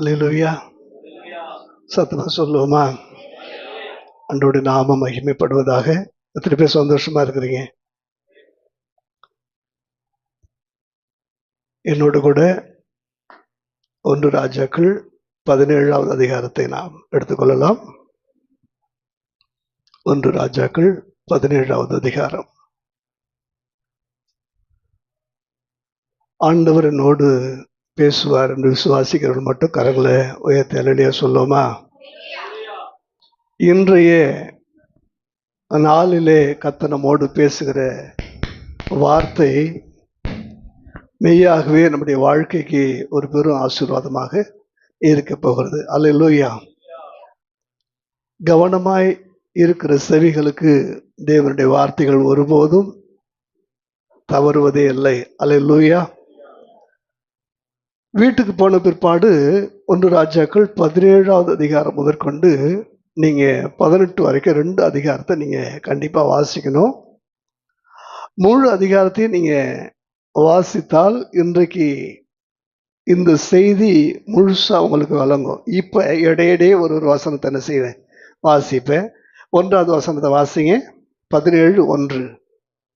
அல்லேலூயா. சத்தமா சொல்லுவோமா? ஆண்டவருடைய நாமம் மகிமைப்படுவதாக. எத்தனை பேர் சந்தோஷமா இருக்கிறீங்க? என்னோடு கூட 1 ராஜாக்கள் 17வது அதிகாரத்தை நாம் எடுத்துக்கொள்ளலாம். 1 ராஜாக்கள் 17வது அதிகாரம். ஆண்டவர் என்னோடு பேசுவார் என்று விசுவாசிக்கிறவர்கள் மட்டும் கரங்களை உயர்த்தி அல்லேலூயா சொல்லுவோமா? இன்றைய நாளிலே கர்த்தர் நம்மோடு பேசுகிற வார்த்தை மெய்யாகவே நம்முடைய வாழ்க்கைக்கு ஒரு பெரும் ஆசீர்வாதமாக இருக்க போகிறது. அல்லேலூயா. கவனமாய் இருக்கிற செவிகளுக்கு தேவனுடைய வார்த்தைகள் ஒருபோதும் தவறுவதே இல்லை. அல்லேலூயா. வீட்டுக்கு போன பிற்பாடு 1 ராஜாக்கள் 17வது அதிகாரம் முதற்கொண்டு நீங்க 18 வரைக்கும் 2 அதிகாரத்தை நீங்க கண்டிப்பா வாசிக்கணும். முழு அதிகாரத்தையும் நீங்க வாசித்தால் இன்றைக்கு இந்த செய்தி முழுசா உங்களுக்கு வழங்கும். இப்ப இடையிடையே ஒரு வசனத்தை என்ன செய்வேன், வாசிப்பேன். 1வது வசனத்தை வாசிங்க. 17:1.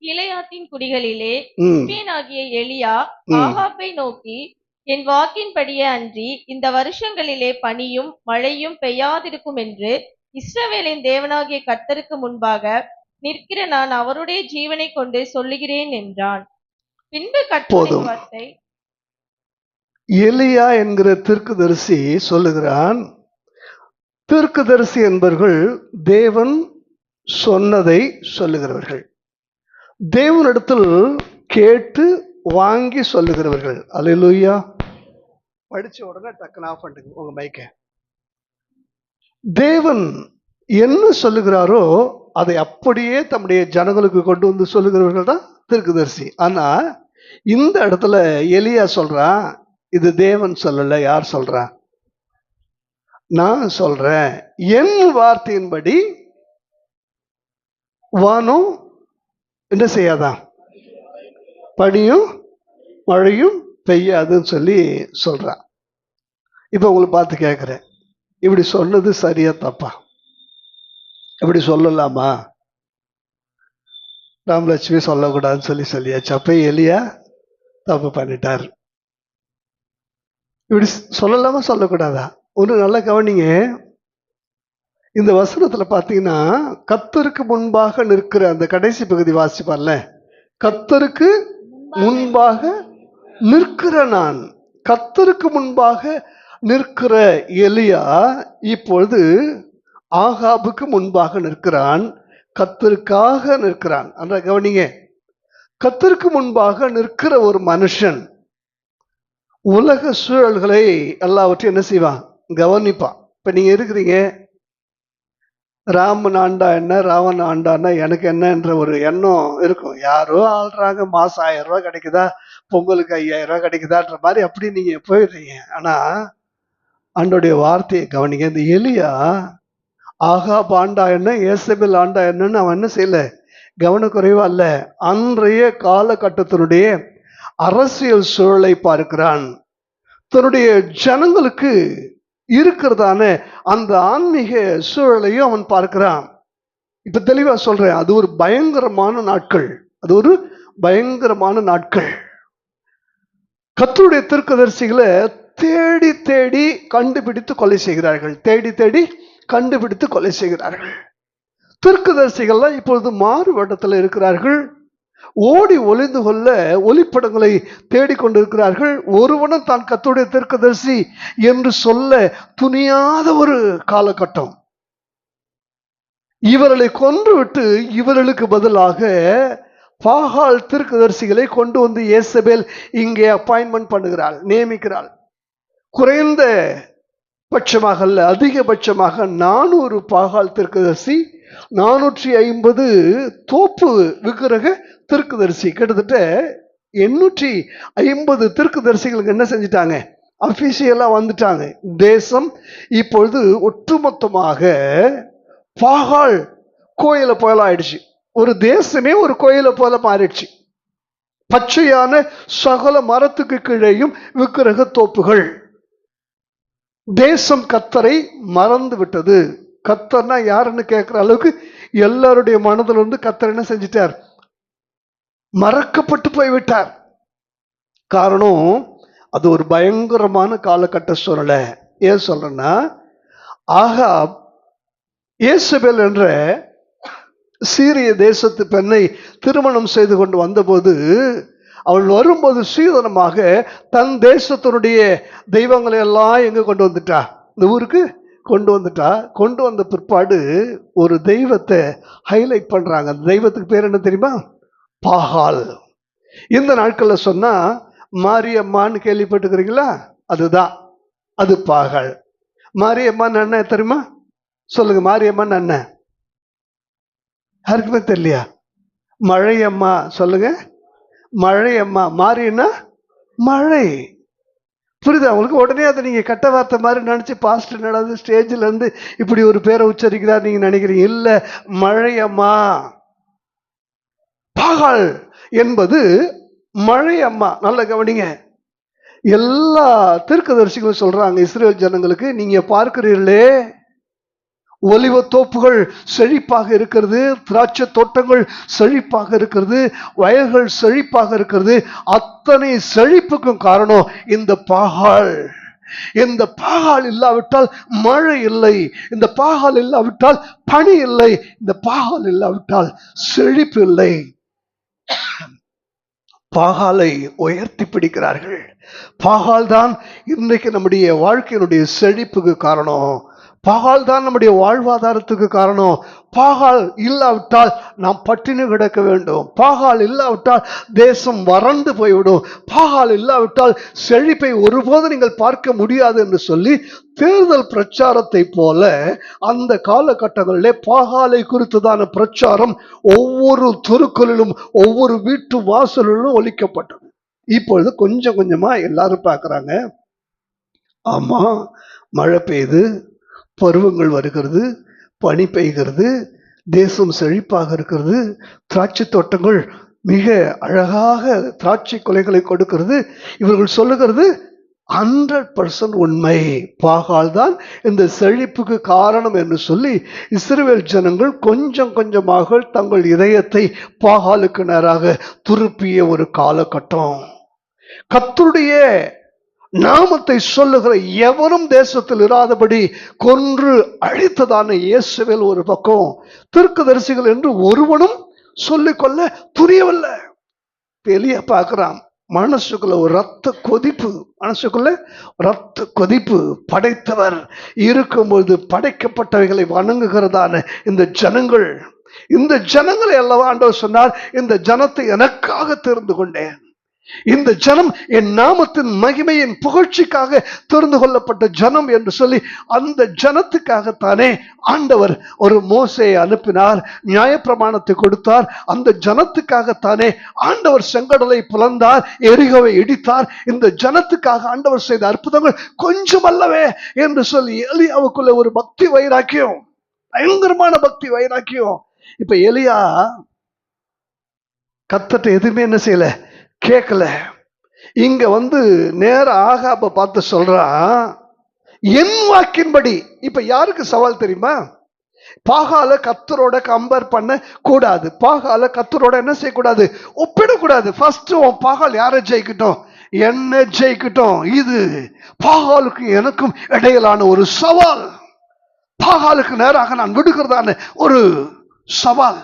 கிலெயாத்தின் குடிகளிலே கிஸ்பியனாகிய எலியா ஆகாபை நோக்கி, என் வாக்கின்படியே அன்றி இந்த வருஷங்களிலே பனியும் மழையும் பெய்யாதிருக்கும் என்று இஸ்ரவேலின் தேவனாகிய கர்த்தருக்கு முன்பாக நிற்கிற நான் அவருடைய ஜீவனை கொண்டு சொல்லுகிறேன் என்றான். பின்பு கர்த்தருடைய வார்த்தை எலியா என்கிற தீர்க்கதரிசி சொல்லுகிறான். தீர்க்கதரிசி என்பவர்கள் தேவன் சொன்னதை சொல்லுகிறவர்கள், தேவனிடத்தில் கேட்டு வாங்கி சொல்லுகிறவர்கள். அல்லேலூயா. படிச்ச உடனே டக்குன்னு ஆஃப் பண்ணுங்க உங்க மைக்க. தேவன் என்ன சொல்லுகிறாரோ அதை அப்படியே தம்முடைய ஜனங்களுக்கு கொண்டு வந்து சொல்லுகிறவர்கள் தான் தீர்க்கதரிசி. ஆனா இந்த இடத்துல எலியா சொல்றான், இது தேவன் சொல்லல. யார் சொல்றா? நான் சொல்றேன். என் வார்த்தையின்படி வானம் என்ன செய்யாதான், பனியும் மழையும் பெய்யாதுன்னு சொல்லி சொல்றான். இப்ப உங்களை பார்த்து கேட்கிறேன், இப்படி சொன்னது சரியா தப்பா? இப்படி சொல்லலாமா? ராமலட்சுமி சொல்லக்கூடாதுன்னு சொல்லியாச்சு. அப்ப எலியா தப்பு பண்ணிட்டார். இப்படி சொல்லலாமா சொல்லக்கூடாதா? ஒன்று நல்லா கவனிங்க. இந்த வசனத்துல பாத்தீங்கன்னா கர்த்தருக்கு முன்பாக நிற்கிற அந்த கடைசி பகுதி வாசிப்பார்ல, கர்த்தருக்கு முன்பாக நிற்கிற நான். கர்த்தருக்கு முன்பாக நிற்கிற எலியா இப்பொழுது ஆகாபுக்கு முன்பாக நிற்கிறான், கர்த்தருக்காக நிற்கிறான். அந்த கவனிங்க, கர்த்தருக்கு முன்பாக நிற்கிற ஒரு மனுஷன் உலக சூழல்களை எல்லாவற்றையும் என்ன செய்வான், கவனிப்பான். இப்ப நீங்க இருக்கிறீங்க, ராமன் ஆண்டா என்ன, ராவன் ஆண்டான்னா எனக்கு என்னன்ற ஒரு எண்ணம் இருக்கும். யாரோ ஆள்றாங்க, மாசம் 1000 ரூபாய் கிடைக்குதா, பொங்கலுக்கு 5000 ரூபாய் கிடைக்குதான்ற மாதிரி அப்படி நீங்க போயிடுறீங்க. ஆனா ஆண்டோடைய வார்த்தையை கவனிங்க. இந்த எலியா ஆகாப் ஆண்டா என்ன, ஏசபேல் ஆண்டா என்னன்னு அவன் என்ன செய்யல, கவனக்குறைவா அல்ல, அன்றைய காலகட்டத்தினுடைய அரசியல் சூழலை பார்க்கிறான். தன்னுடைய ஜனங்களுக்கு இருக்கிறதான அந்த ஆன்மீக சூழலையும் அவன் பார்க்கிறான். இப்ப தெளிவா சொல்றேன், அது ஒரு பயங்கரமான நாட்கள். அது ஒரு பயங்கரமான நாட்கள். கர்த்தருடைய தீர்க்கதரிசிகளை தேடி தேடி கண்டுபிடித்து கொலை செய்கிறார்கள். தேடி தேடி கண்டுபிடித்து கொலை செய்கிறார்கள். தீர்க்கதரிசிகள்லாம் இப்பொழுது மாறுவட்டத்தில் இருக்கிறார்கள். ஓடி ஒளிந்து கொள்ள ஒளிப்படங்களை தேடிக்கொண்டிருக்கிறார்கள். ஒருவனும் தான் கர்த்தருடைய தீர்க்கதரிசி என்று சொல்ல துணியாத ஒரு காலகட்டம். இவர்களை கொன்றுவிட்டு இவர்களுக்கு பதிலாக பாகால் தீர்க்கதரிசிகளை கொண்டு வந்து ஏசபேல் இங்கே அப்பாயின்மெண்ட் பண்ணுகிறாள், நியமிக்கிறாள். குறைந்த பட்சமாக அல்ல, அதிகபட்சமாக 400 பாகால் தீர்க்கதரிசி, 450 தோப்பு விக்கிரக தீர்க்கதரிசி, கிட்டத்தட்ட 850 தீர்க்கதரிசிகளுக்கு என்ன செஞ்சிட்டாங்க, அபிஷியலா வந்துட்டாங்க. தேசம் இப்பொழுது ஒட்டுமொத்தமாக பாகால் கோயிலை போல ஆயிடுச்சு. ஒரு தேசமே ஒரு கோயிலை போல மாறிடுச்சு. பச்சையான சகல மரத்துக்கு கீழேயும் விக்கிரக தோப்புகள். தேசம் கர்த்தரை மறந்து விட்டது. கர்த்தர்னா யாருன்னு கேட்கிற அளவுக்கு எல்லாருடைய மனதில் இருந்து கர்த்தர் என்ன செஞ்சிட்டார்? மறக்கப்பட்டு போய்விட்டார். காரணம், அது ஒரு பயங்கரமான காலகட்ட சூழ்நிலை. ஏன் சொல்றேன்னா, ஆகாப் யேசபேல் என்ற சீரிய தேசத்து பெண்ணை திருமணம் செய்து கொண்டு வந்தபோது, அவள் வரும்போது சீதனமாக தன் தேசத்தினுடைய தெய்வங்களை எல்லாம் எங்க கொண்டு வந்துட்டா? இந்த ஊருக்கு கொண்டு வந்துட்டா. கொண்டு வந்த பிற்பாடு ஒரு தெய்வத்தை ஹைலைட் பண்றாங்க. அந்த தெய்வத்துக்கு பேர் என்ன தெரியுமா? பாகால். இந்த நாட்கள்ல சொன்னா மாரியம்மான்னு கேள்விப்பட்டுக்கிறீங்களா? அதுதான், அது பாகால். மாரியம்மான்னு என்ன தெரியுமா? சொல்லுங்க, மாரியம்மான்னு என்ன? யாருக்குமே தெரியலையா? மழையம்மா. சொல்லுங்க, மழையம்மா. மாறின்னா மழை. புரியுதா உங்களுக்கு? உடனே அதை நீங்க கட்ட வார்த்தை மாதிரி நினைச்சு பாஸ்டர் நடந்து ஸ்டேஜ்ல இருந்து இப்படி ஒரு பேரை உச்சரிக்கிறார் நீங்க நினைக்கிறீங்க. இல்ல, மழையம்மா. பாகால் என்பது மழையம்மா. நல்ல கவனிங்க. எல்லா தீர்க்கதரிசிகளும் சொல்றாங்க இஸ்ரேல் ஜனங்களுக்கு, நீங்க பார்க்கிறீர்களே, ஒலிவ தோப்புகள் செழிப்பாக இருக்கிறது, திராட்சை தோட்டங்கள் செழிப்பாக இருக்கிறது, வயல்கள் செழிப்பாக இருக்கிறது. அத்தனை செழிப்புக்கும் காரணம் இந்த பாகால். இந்த பாகால் இல்லாவிட்டால் மழை இல்லை, இந்த பாகால் இல்லாவிட்டால் பனி இல்லை, இந்த பாகால் இல்லாவிட்டால் செழிப்பு இல்லை. பாகாலை உயர்த்தி பிடிக்கிறார்கள். பாகால் தான் இன்றைக்கு நம்முடைய வாழ்க்கையினுடைய செழிப்புக்கு காரணம். பாகால் தான் நம்முடைய வாழ்வாதாரத்துக்கு காரணம். பாகால் இல்லாவிட்டால் நாம் பட்டினி கிடக்க வேண்டும். பாகால் இல்லாவிட்டால் தேசம் வறண்டு போய்விடும். பாகால் இல்லாவிட்டால் செழிப்பை ஒருபோது நீங்கள் பார்க்க முடியாது என்று சொல்லி தேர்தல் பிரச்சாரத்தை போல அந்த காலகட்டங்களிலே பாகாலை குறித்துதான பிரச்சாரம் ஒவ்வொரு தெருக்களிலும் ஒவ்வொரு வீட்டு வாசலிலும் ஒலிக்கப்பட்டது. இப்பொழுது கொஞ்சம் கொஞ்சமா எல்லாரும் பார்க்கறாங்க, ஆமா, மழை பெய்யுது, பருவங்கள் வருகிறது, பனி பெய்கிறது, தேசம் செழிப்பாக இருக்கிறது, திராட்சை தோட்டங்கள் மிக அழகாக திராட்சை கொலைகளை கொடுக்கிறது. இவர்கள் சொல்லுகிறது 100% உண்மை. பாகால் தான் இந்த செழிப்புக்கு காரணம் என்று சொல்லி இஸ்ரவேல் ஜனங்கள் கொஞ்சம் கொஞ்சமாக தங்கள் இதயத்தை பாகாலுக்கு நேராக திருப்பிய ஒரு காலகட்டம். கர்த்தருடைய நாமத்தை சொல்லுகிற எவரும் தேசத்தில் இராதபடி கொன்று அழித்ததான இயேசுவேல் ஒரு பக்கம், தீர்க்கதரிசிகள் என்று ஒருவனும் சொல்லிக்கொள்ள துரியவில்லை. எலியா பார்க்கிறான், மனசுக்குள்ள ஒரு ரத்த கொதிப்பு, மனசுக்குள்ள ரத்த கொதிப்பு. படைத்தவர் இருக்கும்போது படைக்கப்பட்டவைகளை வணங்குகிறதான இந்த ஜனங்கள், இந்த ஜனங்களை அல்லவா ஆண்டவர் சொன்னார், இந்த ஜனத்தை எனக்காக தெரிந்து கொண்டேன், இந்த ஜனம் என் நாமத்தின் மகிமையின் புகழ்ச்சிக்காக தெரிந்து கொள்ளப்பட்ட ஜனம் என்று சொல்லி அந்த ஜனத்துக்காகத்தானே ஆண்டவர் ஒரு மோசேயை அனுப்பினார், நியாயப்பிரமாணத்தை கொடுத்தார். அந்த ஜனத்துக்காகத்தானே ஆண்டவர் செங்கடலை பிளந்தார், எரிகோவை இடித்தார். இந்த ஜனத்துக்காக ஆண்டவர் செய்த அற்புதங்கள் கொஞ்சம் அல்லவே என்று சொல்லி எலியாவுக்குள்ள ஒரு பக்தி வைராக்கியம், பயங்கரமான பக்தி வைராக்கியம். இப்ப எலியா கர்த்தர்ட்ட எதுவுமே என்ன செய்யல, கேட்கல. இங்க வந்து நேர ஆகாப பார்த்து சொல்றான், என் வாக்கின்படி. இப்ப யாருக்கு சவால் தெரியுமா? பாகால கர்த்தரோட கம்பேர் பண்ண கூடாது, பாகால கர்த்தரோட என்ன செய்யக்கூடாது, ஒப்பிடக்கூடாது. ஃபர்ஸ்ட் உன் பாகால் யாரை ஜெயிக்கட்டும், என்ன ஜெயிக்கட்டும். இது பாகாலுக்கு எனக்கும் இடையிலான ஒரு சவால். பாகாலுக்கு நேராக நான் விடுகிறதான ஒரு சவால்.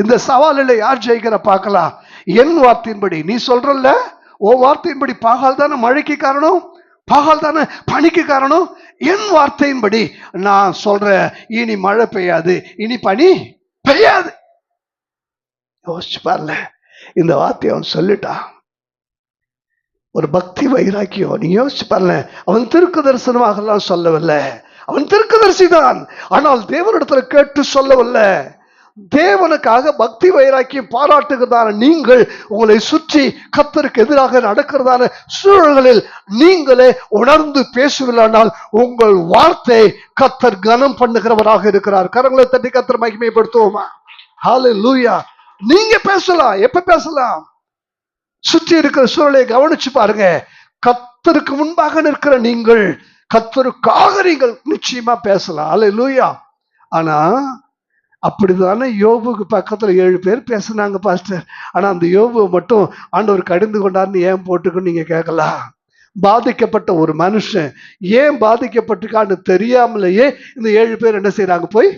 இந்த சவாலில் யார் ஜெயிக்கிற பார்க்கலாம். என் வார்த்தையின்படி, நீ சொல்றல்ல, ஓ வார்த்தையின்படி பாகால் தானே மழைக்கு காரணம், பாகால் தானே பனிக்கு காரணம். என் வார்த்தையின்படி நான் சொல்றேன், இனி மழை பெய்யாது, இனி பனி பெய்யாது. யோசிச்சு பாருல, இந்த வார்த்தையை அவன் சொல்லிட்டான். ஒரு பக்தி வைராக்கியம். நீ யோசிச்சு பாருல, அவன் திருக்கு தரிசனமாக சொல்லவில்லை, அவன் தீர்க்கதரிசி தான், ஆனால் தேவனிடத்துல கேட்டு சொல்லவில்லை. தேவனுக்காக பக்தி வைராக்கியம் பாராட்டுகிறதான நீங்கள் உங்களை சுற்றி கர்த்தருக்கு எதிராக நடக்கிறதான சூழல்களில் நீங்களே உணர்ந்து பேசவில்லைனால் உங்கள் வார்த்தை கர்த்தர் கனம் பண்ணுகிறவராக இருக்கிறார். கரங்களை தட்டி கர்த்தர் மகிமைப்படுத்துவோமா? ஹல்லேலூயா. நீங்க பேசலாம், எப்ப பேசலாம், சுற்றி இருக்கிற சூழலை கவனிச்சு பாருங்க. கர்த்தருக்கு முன்பாக நிற்கிற நீங்கள் கர்த்தருக்காக நீங்கள் நிச்சயமா பேசலாம். அல்லேலூயா. ஆனா அப்படிதானே யோபுக்கு பக்கத்துல 7 பேர் பேசுனாங்க பாஸ்டர். ஆனா அந்த யோபு மட்டும் ஆண்டவர் கடிந்து கொண்டார்னு ஏன் போட்டுக்குன்னு நீங்க கேட்கலாம். பாதிக்கப்பட்ட ஒரு மனுஷன் ஏன் பாதிக்கப்பட்டிருக்கான்னு தெரியாமலேயே இந்த 7 பேர் என்ன செய்யறாங்க, போய்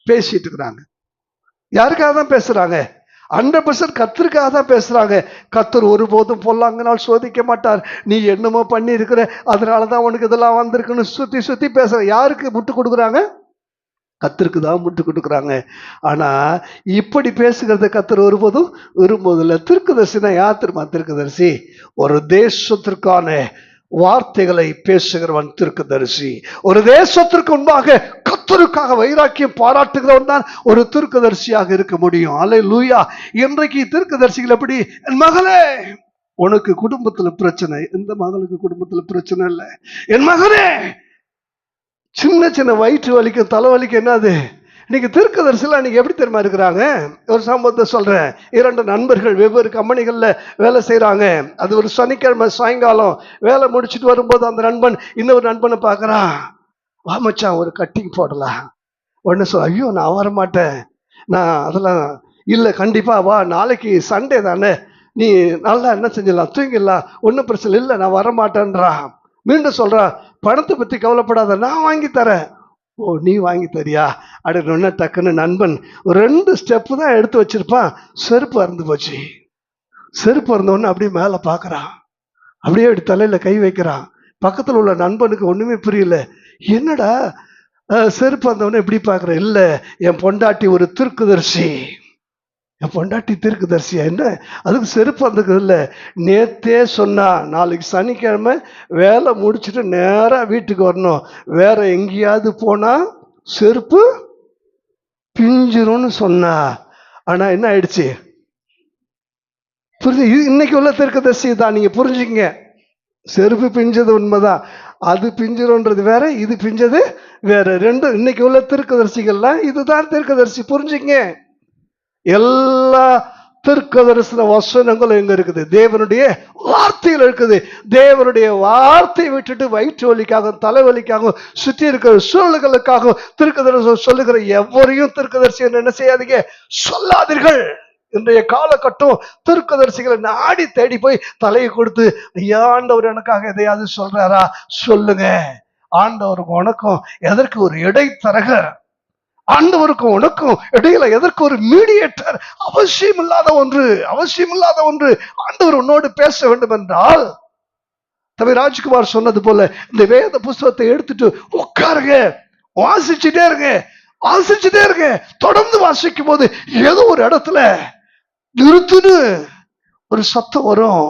பேசிட்டு இருக்கிறாங்க. யாருக்காக தான் பேசுறாங்க? 100% கர்த்தருக்காக தான் பேசுறாங்க. கர்த்தர் ஒருபோதும் பொல்லாங்கனால் சோதிக்க மாட்டார். நீ என்னமோ பண்ணி இருக்கிற, அதனாலதான் உனக்கு இதெல்லாம் வந்திருக்குன்னு சுத்தி சுத்தி பேசுற. யாருக்கு முட்டு கொடுக்குறாங்க? கர்த்தருக்கு தான் முட்டு கொடுக்குறாங்க. ஆனா இப்படி பேசுகிறத கர்த்தர் ஒருபோதும் விரும்புவதில்லை. தீர்க்கதரிசினா யார் தெரியுமா? தீர்க்கதரிசி ஒரு தேசத்திற்கான வார்த்தைகளை பேசுகிறவன் தீர்க்கதரிசி. ஒரு தேசத்திற்கு முன்பாக கர்த்தருக்காக வைராக்கியம் பாராட்டுகிறவன் தான் ஒரு தீர்க்கதரிசியாக இருக்க முடியும். அல்லேலூயா. இன்றைக்கு தீர்க்கதரிசிகள் எப்படி? என் மகளே, உனக்கு குடும்பத்துல பிரச்சனை. எந்த மகளுக்கு குடும்பத்துல பிரச்சனை இல்லை? என் மகனே, சின்ன சின்ன வயிற்று வலிக்கும் தலைவலிக்கும் என்னது? இன்னைக்கு தீர்க்கதரிசிலாம் இன்னைக்கு எப்படி தெரியுமா இருக்கிறாங்க? ஒரு சம்பவத்தை சொல்றேன். 2 நண்பர்கள் வெவ்வேறு கம்பெனிகள்ல வேலை செய்யறாங்க. அது ஒரு சனிக்கிழமை சாயங்காலம் வேலை முடிச்சுட்டு வரும்போது அந்த நண்பன் இன்னொரு நண்பனை பார்க்கறான். வா மச்சான், ஒரு கட்டிங் போடலாம். உடனே சொல்ல, ஐயோ நான் வரமாட்டேன், நான் அதெல்லாம் இல்லை, கண்டிப்பா வா, நாளைக்கு சண்டே தானே, நீ நல்லா என்ன செஞ்சிடலாம், தூங்கிடலாம், ஒன்றும் பிரச்சனை இல்லை, நான் வரமாட்டேன்றான். மீண்டும் சொல்றான், பணத்தை பத்தி கவலைப்படாத, நான் வாங்கி தரேன். ஓ, நீ வாங்கி தரியா? அப்படின்னு டக்குன்னு நண்பன் ஒரு 2 ஸ்டெப்பு தான் எடுத்து வச்சிருப்பான், செருப்பு அறுந்து போச்சு. செருப்பு அறுந்தோன்னு அப்படியே மேல பாக்குறான், அப்படியே அப்படி தலையில கை வைக்கிறான். பக்கத்துல உள்ள நண்பனுக்கு ஒண்ணுமே புரியல. என்னடா செருப்பு அறுந்தவொன்னு எப்படி பாக்குற? இல்ல, என் பொண்டாட்டி ஒரு தீர்க்கதரிசி. என் பொண்டாட்டி தீர்க்கதரிசியா? என்ன அதுக்கு செருப்பு அறுந்துக்கிறது இல்ல, நேத்தே சொன்னா நாளைக்கு சனிக்கிழமை வேலை முடிச்சுட்டு நேரா வீட்டுக்கு வரணும், வேற எங்கேயாவது போனா செருப்பு பிஞ்சிரும்னு சொன்னா. ஆனா என்ன ஆயிடுச்சு? புரிஞ்சு? இன்னைக்கு உள்ள தீர்க்கதரிசி தான், நீங்க புரிஞ்சுக்கங்க. செருப்பு பிஞ்சது உண்மைதான், அது பிஞ்சிரும்ன்றது வேற, இது பிஞ்சது வேற. ரெண்டும் இன்னைக்கு உள்ள தீர்க்கதரிசிகள்லாம் இதுதான் தீர்க்கதரிசி, புரிஞ்சுக்கங்க. எல்லா தீர்க்கதரிசன வசனங்களும் எங்க இருக்குது? தேவனுடைய வார்த்தையில் இருக்குது. தேவனுடைய வார்த்தையை விட்டுட்டு வயிற்று வலிக்காக தலைவலிக்காக சுற்றி இருக்கிற சூழல்களுக்காக தீர்க்கதரிசனம் சொல்லுகிற எவரையும் தீர்க்கதரிசி என்ன செய்யாதீங்க, சொல்லாதீர்கள். இன்றைய காலகட்டம் தீர்க்கதரிசிகளை நாடி தேடி போய் தலையை கொடுத்து, ஐயா ஆண்டவர் எனக்காக எதையாவது சொல்றாரா சொல்லுங்க. ஆண்டவருக்கு உனக்கும் எதற்கு ஒரு இடைத்தரகர்? ஆண்டவருக்கும் உனக்கும் இடையில எதற்கு ஒரு மீடியேட்டர்? அவசியம் இல்லாத ஒன்று, அவசியம் இல்லாத ஒன்று. ஆண்டவர் உன்னோடு பேச வேண்டும் என்றால், தம்பி ராஜ்குமார் சொன்னது போல இந்த வேத புஸ்தகத்தை எடுத்துட்டு உட்காருங்க, வாசிச்சுட்டே இருங்க, வாசிச்சுட்டே இருங்க. தொடர்ந்து வாசிக்கும் போது ஏதோ ஒரு இடத்துல நிறுத்துன்னு ஒரு சத்தம் வரும்.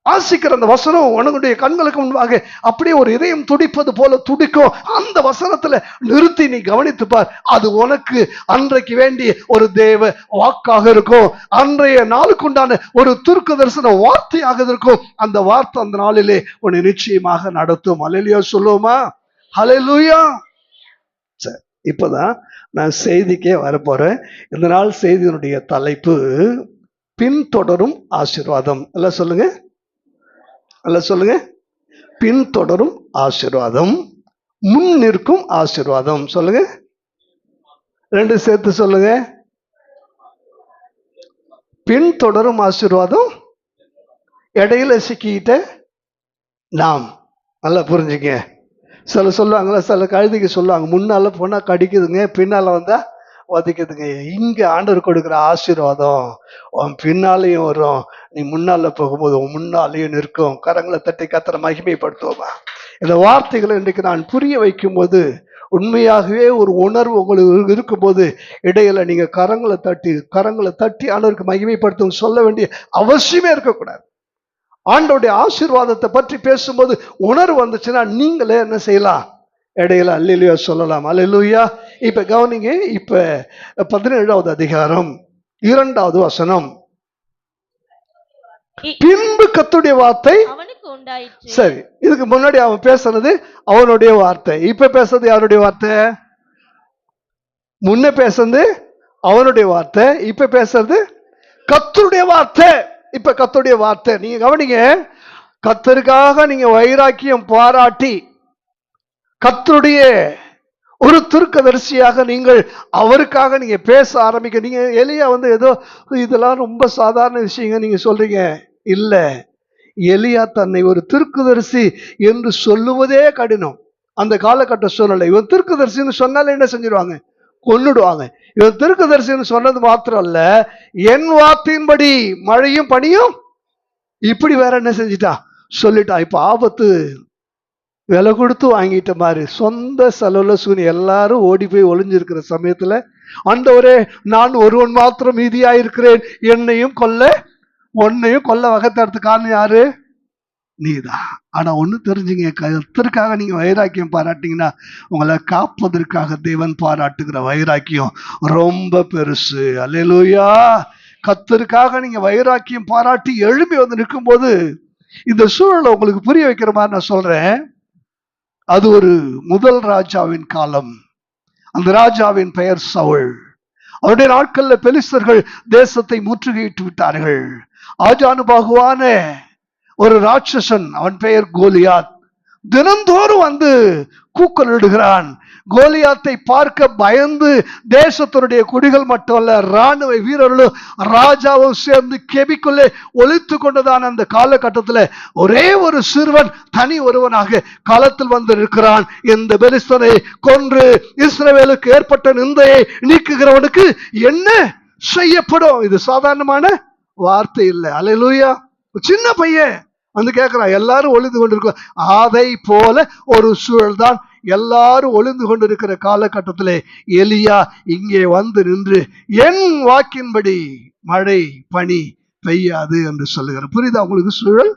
வாசிக்கிற அந்த வசனம் உனக்குடைய கண்களுக்கு முன்பாக அப்படியே ஒரு இதயம் துடிப்பது போல துடிக்கும். அந்த வசனத்துல நிறுத்தி நீ கவனித்து பார். அது உனக்கு அன்றைக்கு வேண்டிய ஒரு தேவ வாக்காக இருக்கும். அன்றைய நாளுக்குண்டான ஒரு தீர்க்கதரிசன வார்த்தையாக இருக்கும். அந்த வார்த்தை அந்த நாளிலே உன்னை நிச்சயமாக நடத்தும். ஹல்லேலூயா சொல்லுவோமா? ஹல்லேலூயா. சரி, இப்பதான் நான் செய்திக்கே வரப்போறேன். இந்த நாள் செய்தியினுடைய தலைப்பு பின்தொடரும் ஆசீர்வாதம். எல்லாம் சொல்லுங்க, எல்லாம் சொல்லுங்க. பின்தொடரும் ஆசீர்வாதம், முன் நிற்கும் ஆசீர்வாதம். சொல்லுங்க, 2 சேர்த்து சொல்லுங்க. பின்தொடரும் ஆசீர்வாதம், இடையில சிக்கிட்ட நாம். நல்லா புரிஞ்சுங்க. சில சொல்லுவாங்களா, சில கழுதிக்கு சொல்லுவாங்க, முன்னால போனா கடிக்குதுங்க, பின்னால வந்தா உதைக்குதுங்க. இங்க ஆண்டவர் கொடுக்குற ஆசீர்வாதம் உன் பின்னாலையும் வரும், நீ முன்னால போகும்போது உன் முன்னாலேயும் நிற்கும். கரங்களை தட்டி கர்த்தரை மகிமைப்படுத்துவோமா? இந்த வார்த்தைகளை இன்றைக்கு நான் புரிய வைக்கும் போது உண்மையாகவே ஒரு உணர்வு உங்களுக்கு இருக்கும்போது இடையில நீங்க கரங்களை தட்டி ஆண்டவருக்கு மகிமைப்படுத்தும் சொல்ல வேண்டிய அவசியமே இருக்கக்கூடாது. ஆண்டவருடைய ஆசீர்வாதத்தை பற்றி பேசும்போது உணர்வு வந்துச்சுன்னா நீங்களே என்ன செய்யலாம், இடையில அல்லேலூயா சொல்லலாம். அல்லேலூயா. இப்ப கவனிங்க. இப்ப 17வது அதிகாரம் 2வது வசனம். பின்பு கர்த்தருடைய வார்த்தை அவனுக்கு உண்டாயிற்று. சரி, இதுக்கு முன்னாடி அவன் பேசுனது அவனுடைய வார்த்தை, இப்ப பேசுறது யாருடைய வார்த்தை? முன்ன பேசுறது அவனுடைய வார்த்தை, இப்ப பேசுறது கர்த்தருடைய வார்த்தை. இப்ப கர்த்தருடைய வார்த்தை நீங்க கவனிங்க. கர்த்தருக்காக நீங்க வைராக்கியம் பாராட்டி கர்த்தருடைய ஒரு தீர்க்கதரிசியாக நீங்கள் அவருக்காக நீங்க பேச ஆரம்பிக்க. நீங்க எலியா ஏதோ இதெல்லாம் ரொம்ப சாதாரண விஷயங்க நீங்க சொல்றீங்க. இல்ல, எலியா தன்னை ஒரு தீர்க்கதரிசி என்று சொல்லுவதே கடினம். அந்த காலகட்ட சூழ்நிலை. இவன் தீர்க்கதரிசின்னு சொன்னாலே என்ன செஞ்சிருவாங்க? கொன்னுடுவாங்க. இவன் தீர்க்கதரிசின்னு சொன்னது மாத்திரம் அல்ல, என் வார்த்தையின்படி மழையும் பனியும் இப்படி வேற என்ன செஞ்சிட்டான்? சொல்லிட்டான். இப்ப ஆபத்து விலை கொடுத்து வாங்கிட்ட மாதிரி சொந்த செலவுல சூனி எல்லாரும் ஓடி போய் ஒளிஞ்சிருக்கிற சமயத்துல, ஆண்டவரே நான் ஒருவன் மாத்திரம் மீதியா இருக்கிறேன், என்னையும் கொல்ல உன்னையும் கொல்ல வகத்தடுத்து காரணம் யாரு? நீதான். ஆனா ஒண்ணு தெரிஞ்சுங்க, கர்த்தருக்காக நீங்க வைராக்கியம் பாராட்டிங்கன்னா உங்களை காப்பதற்காக தேவன் பாராட்டுகிற வைராக்கியம் ரொம்ப பெருசு. அல்லேலூயா. கர்த்தருக்காக நீங்க வைராக்கியம் பாராட்டி எழும்பி நிற்கும் போது இந்த சூழலை உங்களுக்கு புரிய வைக்கிற மாதிரி நான் சொல்றேன். அது ஒரு முதல் ராஜாவின் காலம். அந்த ராஜாவின் பெயர் சவுல். அவருடைய நாட்கள்ல பெலிஸ்தர்கள் தேசத்தை முற்றுகையிட்டு விட்டார்கள். ஆஜானுபாகுவான ஒரு ராட்சசன், அவன் பெயர் கோலியாத், தினந்தோறும் கூக்கலிடுகிறான். கோலியாத்தை பார்க்க பயந்து தேசத்தினுடைய குடிகள் மட்டுமல்ல, ராணுவ வீரர்களும் ராஜாவும் சேர்ந்து கெபிக்குள்ளே ஒளித்து கொண்டதான அந்த காலகட்டத்தில் ஒரே ஒரு சிறுவன் தனி ஒருவனாக களத்தில் இருக்கிறான். இந்த பெலிஸ்தனை கொன்று இஸ்ரவேலுக்கு ஏற்பட்ட நிந்தையை நீக்குகிறவனுக்கு என்ன செய்யப்படும்? இது சாதாரணமான வார்த்தை இல்லை. அல்லேலூயா. சின்ன பையன் கேட்கிறான். எல்லாரும் ஒளிந்து கொண்டிருக்கும். அதை போல ஒரு சூழல் தான் எல்லாரும் ஒளிந்து கொண்டிருக்கிற காலகட்டத்திலே எலியா இங்கே நின்று என் வாக்கின்படி மழை பனி பெய்யாது என்று சொல்லுகிறார். புரியுதா உங்களுக்கு சூழல்?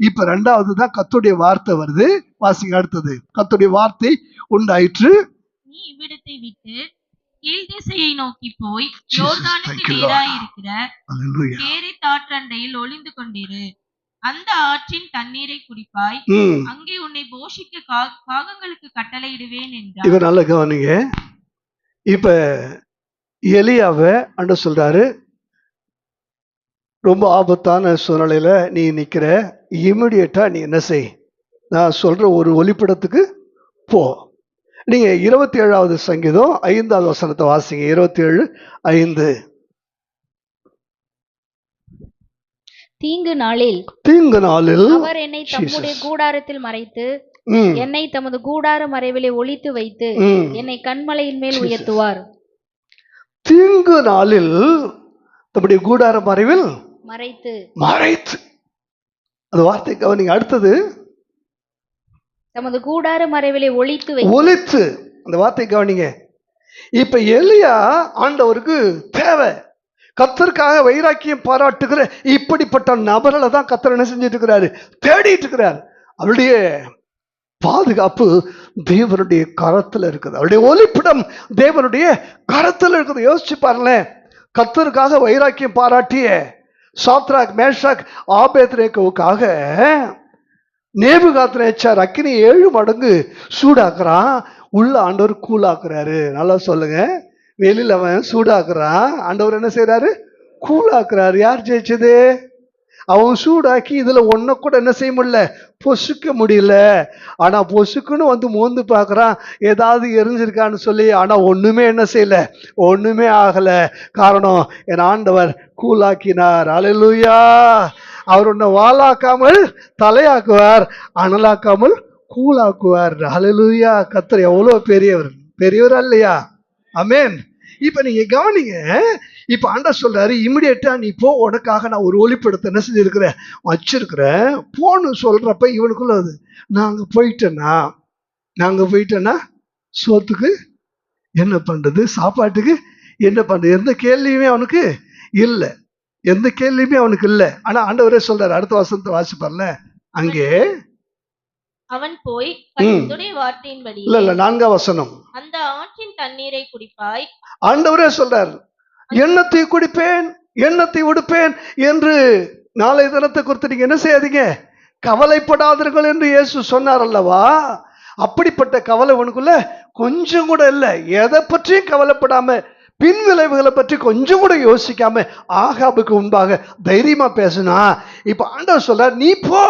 இப்ப ரெண்டாவது தான் கர்த்தருடைய வார்த்தை வருது. வாசிங்க அடுத்தது. கர்த்தருடைய வார்த்தை உண்டாயிற்று, நீ இவ்விடத்தை விட்டு கீழ் திசையை நோக்கி போய் யோர்தானுக்கு நேராய் இருக்கிற கேரித் ஆற்றண்டையில் ஒளிந்து கொண்டிரு. அந்த ஆற்றின் தண்ணீரை குடிப்பாய், அங்கே உன்னை போஷிக்க காகங்களுக்கு கட்டளையிடுவேன் என்றார். இவர் நல்ல கவனிங்க. இப்ப எலியாவை அண்ட சொல்றாரு, ரொம்ப ஆபத்தான சூழ்நிலையில நீ நிக்கிற, இமிடியேட்டா நீ என்ன செய், நான் சொல்ற ஒரு ஒளிப்படத்துக்கு போ. நீங்க 27வது சங்கீதம் 5வது வசனத்தை வாசிங்க. 27:5. தீங்கு நாளில் அவர் என்னை தம்முடைய கூடாரத்தில் மறைத்து என்னை தமது கூடார மறைவிலே ஒளித்து வைத்து என்னை கண்மலையின் மேல் உயர்த்துவார். தீங்கு நாளில் தம்முடைய கூடார மறைவில் மறைத்து அந்த வார்த்தை கவனிங்க. அடுத்தது தமது கூடார மறைவிலே ஒளித்து அந்த வார்த்தை கவனிங்க. இப்ப எலியா ஆண்டவருக்கு தேவை. கர்த்தருக்காக வைராக்கியம் பாராட்டுகிற இப்படிப்பட்ட நபர்களை தான் கர்த்தர் என்ன செஞ்சிட்டு இருக்கிறாரு? தேடிட்டு இருக்கிறார். அவருடைய பாதுகாப்பு தேவனுடைய கரத்துல இருக்குது. அவருடைய ஒளிப்பிடம் தேவனுடைய கரத்துல இருக்குது. யோசிச்சு பாருங்களேன். கர்த்தருக்காக வைராக்கியம் பாராட்டிய சாத்ராக் மேஷாக் ஆபேத்நேகோவுக்காக நேபுகாத்நேச்சார் அக்கினி 7 மடங்கு சூடாக்குறான். உள்ள ஆண்டவர் கூலாக்குறாரு. நல்லா சொல்லுங்க. வெளியில் அவன் சூடாக்குறான், ஆண்டவர் என்ன செய்யறாரு? கூலாக்குறாரு. யார் ஜெயிச்சது? அவன் சூடாக்கி இதுல ஒன்ன கூட என்ன செய்ய முடியல, பொசுக்க முடியல. ஆனா பொசுக்குன்னு மோந்து பாக்குறான், ஏதாவது எரிஞ்சிருக்கான்னு சொல்லி. ஆனா ஒண்ணுமே என்ன செய்யல, ஒண்ணுமே ஆகல. காரணம், என் ஆண்டவர் கூலாக்கினார். அல்லேலூயா. அவர் உன்னை வாளாக்காமல் தலையாக்குவார், அனலாக்காமல் கூலாக்குவார். அல்லேலூயா. கர்த்தர் எவ்வளவு பெரியவர் இல்லையா? ஆமென். இப்ப நீங்க கவனிங்க. இப்ப ஆண்டவர் சொல்றாரு, இமிடியேட்டா நீ போ, உனக்காக நான் ஒரு ஒளிப்படத்தை என்ன செஞ்சிருக்கிறேன், வச்சிருக்கிறேன், போன்னு சொல்றப்ப இவனுக்குள்ள அது நாங்க போயிட்டேன்னா சோத்துக்கு என்ன பண்றது, சாப்பாட்டுக்கு என்ன பண்றது, எந்த கேள்வியுமே அவனுக்கு இல்லை. ஆனா ஆண்டவரே சொல்றாரு, அடுத்த வசனத்தை வாசிப்பார்ல, அங்கே அவன் போய் கர்த்தருடைய வார்த்தையின்படி, இல்ல 4ஆம் வசனம், அந்த ஆற்றின் தண்ணீரை குடிப்பாய். ஆண்டவரே சொல்றார், எண்ணத்தை குடிப்பேன், எண்ணத்தை உடுப்பேன் என்று நாளை தினத்தை குறித்து நீங்க என்ன செய்யாதீங்க, கவலைப்படாதீர்கள் என்று இயேசு சொன்னார் அல்லவா? அப்படிப்பட்ட கவலை உனக்குள்ள கொஞ்சம் கூட இல்லை. எதை பற்றியும் கவலைப்படாம, பின் விளைவுகளை பற்றி கொஞ்சம் கூட யோசிக்காம ஆகாபுக்கு முன்பாக தைரியமா பேசினா. இப்ப ஆண்டவர் சொல்றார், நீ போ,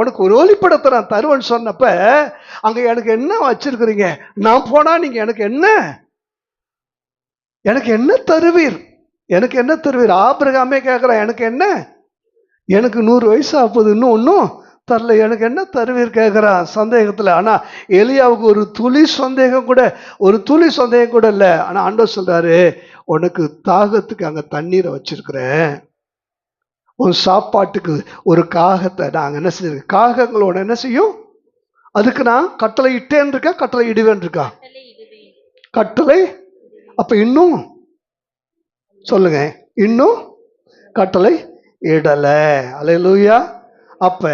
உனக்கு ஒரு ஒளிப்படத்தை நான் தருவேன்னு சொன்னப்ப அங்க எனக்கு என்ன வச்சிருக்கிறீங்க, நான் போனா நீங்க எனக்கு என்ன தருவீர், எனக்கு என்ன தருவீர்? ஆபிரகாமே கேட்கிறான், எனக்கு என்ன, எனக்கு 100 வயசு ஆகுது, இன்னும் ஒன்னும் தரல, எனக்கு என்ன தருவீர் கேட்கிறான் சந்தேகத்துல. ஆனா எலியாவுக்கு ஒரு துளி சந்தேகம் கூட இல்ல. ஆனா ஆண்டவர் சொல்றாரு, உனக்கு தாகத்துக்கு அங்க தண்ணீரை வச்சிருக்கிறேன், உன் சாப்பாட்டுக்கு ஒரு காகத்தை நாங்க என்ன செஞ்சிருக்கோம், காகங்களோட என்ன செய்யும், அதுக்கு நான் கட்டளை இட்டேன் இருக்கா, கட்டளை இடுவேன் இருக்கா, கட்டளை. அப்ப இன்னும் சொல்லுங்க, இன்னும் கட்டளை இடல. அல்லேலூயா. அப்ப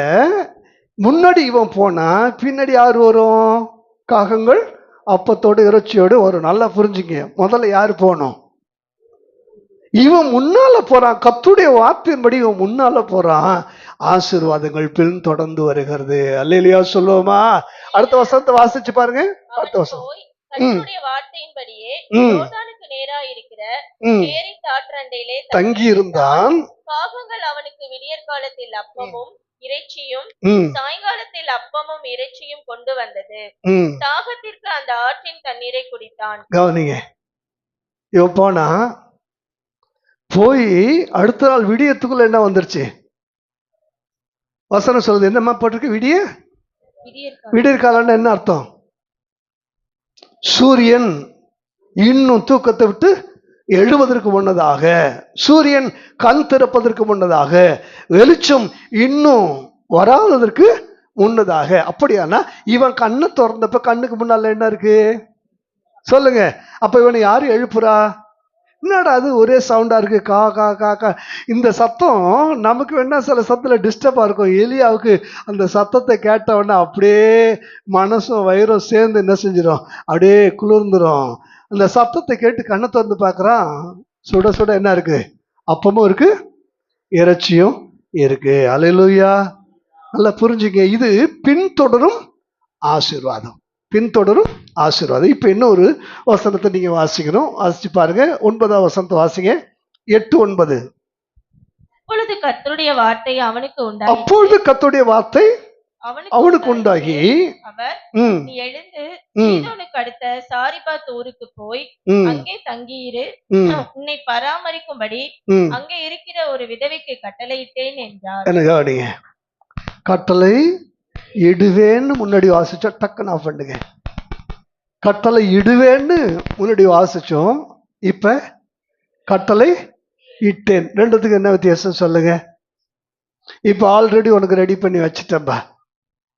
முன்னாடி இவன் போனா பின்னாடி யார் வரும்? காகங்கள் அப்பத்தோடு இறைச்சியோடு வரும். நல்லா புரிஞ்சுங்க. முதல்ல யாரு போனோம்? இவன் முன்னால போறான். கர்த்தருடைய வார்த்தையின்படி இவன் முன்னால போறான். ஆசீர்வாதங்கள் பின் தொடர்ந்து வருகிறது. அல்லேலூயா சொல்லுவோமா? அடுத்த வசனத்தை வாசிச்சு பாருங்க. அடுத்த வசனம். கர்த்தருடைய வார்த்தையின்படியே யோர்தானுக்கு நேராக இருக்கிற கேரித் ஆற்றண்டையிலே தங்கி இருந்தான். காகங்கள் அவனுக்கு விடியற் காலத்தில் அப்பமும் இறைச்சியும் சாயங்காலத்தில் அப்பமும் இறைச்சியும் கொண்டு வந்தது. தாகத்திற்கு அந்த ஆற்றின் தண்ணீரை குடித்தான். கவனிங்க, இவன் போனா போய் அடுத்த நாள் விடியத்துக்குள்ள என்ன வந்துருச்சு? வசனம் சொல்லுது, என்னமா போட்டிருக்கு? விடியற் காலம்னு என்ன அர்த்தம்? சூரியன் இன்னும் தூக்கத்தை விட்டு எழுவதற்கு முன்னதாக, சூரியன் கண் திறப்பதற்கு முன்னதாக, வெளிச்சம் இன்னும் வராததற்கு முன்னதாக. அப்படியானா இவன் கண்ணை திறந்தப்ப கண்ணுக்கு முன்னால என்ன இருக்கு சொல்லுங்க? அப்ப இவனை யாரு எழுப்புறா? என்னடா அது ஒரே சவுண்டா இருக்கு, கா கா கா கா. இந்த சத்தம் நமக்கு வேணா சில சத்தத்துல டிஸ்டர்பா இருக்கும். எலியாவுக்கு அந்த சத்தத்தை கேட்டவொடனே அப்படியே மனசும் வயிறும் சேர்ந்து என்ன செஞ்சிடும், அப்படியே குளிர்ந்துடும். அந்த சத்தத்தை கேட்டு கண்ணை திறந்து பார்க்கறான். சுட சுட என்ன இருக்கு? அப்பமும் இருக்கு, இறைச்சியும் இருக்கு. அல்லேலூயா. நல்லா புரிஞ்சுங்க. இது பின்தொடரும் ஆசீர்வாதம், பின்தொடரும் ஆசீர்வாதம். இப்ப இன்னொரு வசனத்தை நீங்க வாசிக்கணும். வாசிச்சு பாருங்க. 9ஆம் வசனத்தை வாசிங்க. 8-9. அப்பொழுது கர்த்தருடைய வார்த்தை அவனுக்கு உண்டாகி அவர், நீ எழுந்து சீதோனுக்கு அடுத்த சாரிபாத் ஊருக்கு போய் அங்கே தங்கியிரு, உன்னை பராமரிக்கும்படி அங்கே இருக்கிற ஒரு விதவைக்கு கட்டளையிட்டேன் என்றார். எனக்கு கட்டளை இடுவேன்னு முன்னாடி வாசிச்சோம், டக்குன்னு ஆஃப் பண்ணுங்க. கட்டளை இடுவேன்னு முன்னாடி வாசிச்சோம், இப்ப கட்டளை இட்டேன். ரெண்டுத்துக்கு என்ன வித்தியாசம் சொல்லுங்க? இப்ப ஆல்ரெடி உனக்கு ரெடி பண்ணி வச்சுட்டேன்பா,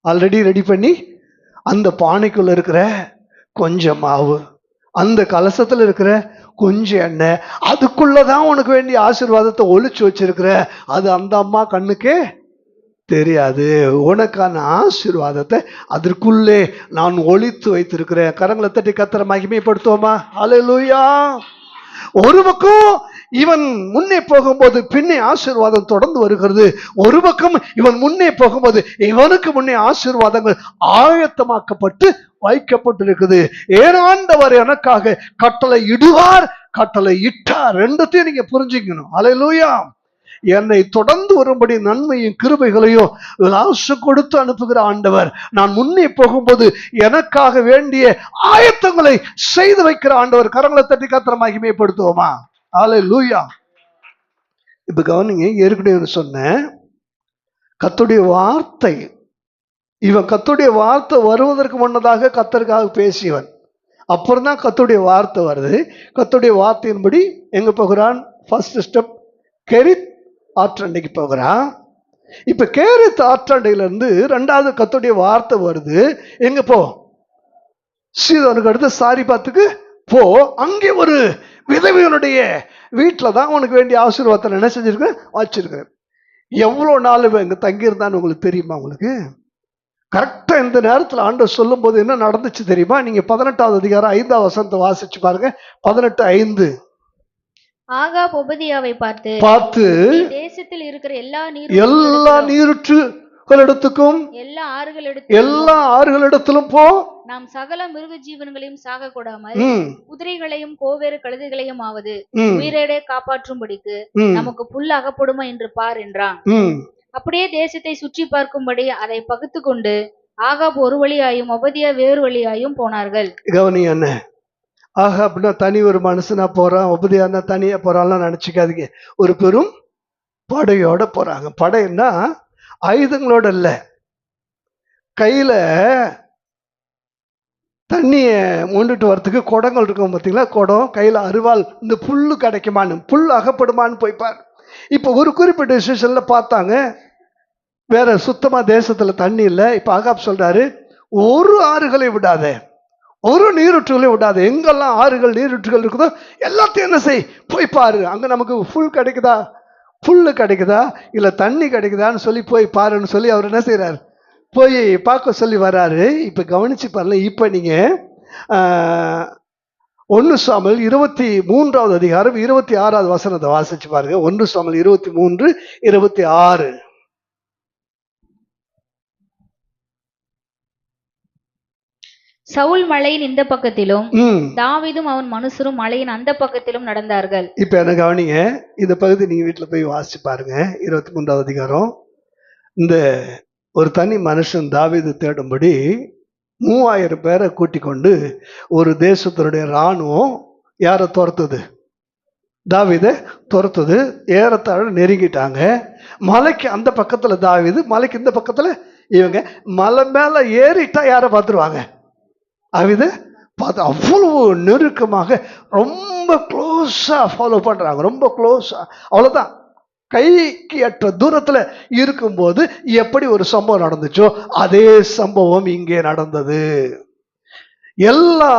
ஆல்ரெடி ரெடி பண்ணி அந்த பானைக்குள்ள இருக்கிற கொஞ்சம் மாவு, அந்த கலசத்துல இருக்கிற கொஞ்சம் எண்ணெய், அதுக்குள்ளதான் உனக்கு வேண்டிய ஆசீர்வாதத்தை ஒளிச்சு வச்சிருக்கிற. அது அந்த அம்மா கண்ணுக்கே தெரியாது. உனக்கான ஆசீர்வாதத்தை அதற்குள்ளே நான் ஒளித்து வைத்திருக்கிறேன். கரங்களை தட்டி கர்த்தரை மகிமைப்படுத்துவோமா? அல்லேலூயா. ஒரு பக்கம் இவன் முன்னே போகும்போது பின்னே ஆசீர்வாதம் தொடர்ந்து வருகிறது. ஒரு பக்கம் இவன் முன்னே போகும்போது இவனுக்கு முன்னே ஆசீர்வாதங்கள் ஆயத்தமாக்கப்பட்டு வைக்கப்பட்டிருக்குது. ஏனாண்டவர் எனக்காக கட்டளை இடுவார், கட்டளை இட்டார். ரெண்டுத்தையும் நீங்க புரிஞ்சுக்கணும். அல்லேலூயா. என்னை தொடர்ந்து வரும்படி நன்மையும் கிருபைகளையும் ஆசை கொடுத்து அனுப்புகிற ஆண்டவர், நான் முன்னே போகும்போது எனக்காக வேண்டிய ஆயத்தங்களை செய்து வைக்கிற ஆண்டவர். கரங்களை தட்டி கர்த்தரை மகிமைப்படுத்துவோமா? அல்லேலூயா. இப்ப கவனிங்க, ஏற்கனவே சொன்னேன், கர்த்தருடைய வார்த்தை, இவன் கர்த்தருடைய வார்த்தை வருவதற்கு முன்னதாக கர்த்தருக்காக பேசியவன். அப்புறம் தான் கர்த்தருடைய வார்த்தை வருது. கர்த்தருடைய வார்த்தையின்படி எங்க போகிறான்? ஃபர்ஸ்ட் ஸ்டெப் கெரித் ஆற்றண்டைக்கு போகிறான். இப்ப கேரித் ஆற்றண்டையில இருந்து ரெண்டாவது கர்த்தருடைய வார்த்தை வருது. எங்க போ? சீதோனுக்கு அடுத்து சாரிபாத்துக்கு போ. அங்கே ஒரு விதவையனுடைய வீட்டுல தான் உனக்கு வேண்டிய ஆசீர்வாதத்தை என்ன செஞ்சிருக்கேன், வச்சிருக்கிறேன். எவ்வளவு நாள் இங்க தங்கியிருந்தான்னு உங்களுக்கு தெரியுமா? உங்களுக்கு கரெக்டா இந்த நேரத்தில் ஆண்டவர் சொல்லும் போது என்ன நடந்துச்சு தெரியுமா? நீங்க 18ஆவது அதிகாரம் 5ஆம் வசனத்தை வாசிச்சு பாருங்க. 18:5. ஆகாப் ஒபதியாவை பார்த்து தேசத்தில் இருக்கிற எல்லா நீரூற்றுகளிடத்துக்கும் எல்லா ஆறுகளிடத்திலும் போ, நாம் சகல மிருக ஜீவன்களையும் சாக கூடாமல் குதிரைகளையும் கோவேறு கழுதைகளையும் ஆவது உயிரோட காப்பாற்றும்படிக்கு நமக்கு புல் அகப்படுமா என்று பார் என்றான். அப்படியே தேசத்தை சுற்றி பார்க்கும்படி அதை பகுத்து கொண்டு ஆகாப் ஒரு வழியாயும் ஒபதியா வேறு வழியாயும் போனார்கள். கவனி என்ன, ஆகாப்னா தனி ஒரு மனுஷனா போறான், ஒபதியானா தனியா போறான்லாம் நினைச்சுக்காதீங்க. ஒரு பெரும் படையோட போறாங்க. படைன்னா ஆயுதங்களோட இல்ல, கையில தண்ணிய மொண்டுட்டு வரத்துக்கு குடங்கள் இருக்கும் பார்த்தீங்களா, குடம், கையில அருவாள். இந்த புல்லு கிடைக்குமான்னு, புல் அகப்படுமான்னு போய்ப்பார். இப்ப ஒரு குறிப்பிட்ட ஸ்டேஷன்ல பார்த்தாங்க, வேற சுத்தமா தேசத்துல தண்ணி இல்லை. இப்ப ஆகாப் சொல்றாரு, ஒரு ஆறுகளை விடாத, ஒரு நீரூற்றுகளை விடாது, எங்கெல்லாம் ஆறுகள் நீரூற்றுகள் இருக்குதோ எல்லாத்தையும் என்ன செய், போய் பாரு. அங்க நமக்கு புல் கிடைக்குதா, புல்லு கிடைக்குதா, இல்ல தண்ணி கிடைக்குதான்னு சொல்லி போய் பாருன்னு சொல்லி அவர் என்ன செய்யறாரு, போய் பார்க்க சொல்லி வர்றாரு. இப்ப கவனிச்சு பாருங்க. இப்ப நீங்க 1 சாமுவேல் 23வது அதிகாரம் 26வது வசனத்தை வாசிச்சு பாருங்க. 1 சாமுவேல் 23:26. சவுல் மலையின் இந்த பக்கத்திலும் தாவீதும் அவன் மனுஷரும் மலையின் அந்த பக்கத்திலும் நடந்தார்கள். இப்ப என்ன கவனிங்க, இந்த பகுதி நீங்க வீட்டுல போய் வாசிச்சு பாருங்க. 23வது அதிகாரம். இந்த ஒரு தனி மனுஷன் தாவீது தேடும்படி 3000 பேரை கூட்டிக் கொண்டு ஒரு தேசத்தினுடைய இராணுவம் யாரை துரத்துது, தாவீதை துரத்துது. ஏறத்தாழ நெருங்கிட்டாங்க. மலைக்கு அந்த பக்கத்துல தாவீது, மலைக்கு இந்த பக்கத்துல இவங்க. மலை மேல ஏறிட்டா யாரை பார்த்துருவாங்க, தாவீதை பார்த்து அவ்வளவு நெருக்கமாக ரொம்ப க்ளோஸா ஃபாலோ பண்றாங்க, ரொம்ப க்ளோஸா. அவ்வளவுதான், கைக்கு எட்ட தூரத்துல இருக்கும்போது எப்படி ஒரு சம்பவம் நடந்துச்சோ அதே சம்பவம் இங்கே நடந்தது. எல்லா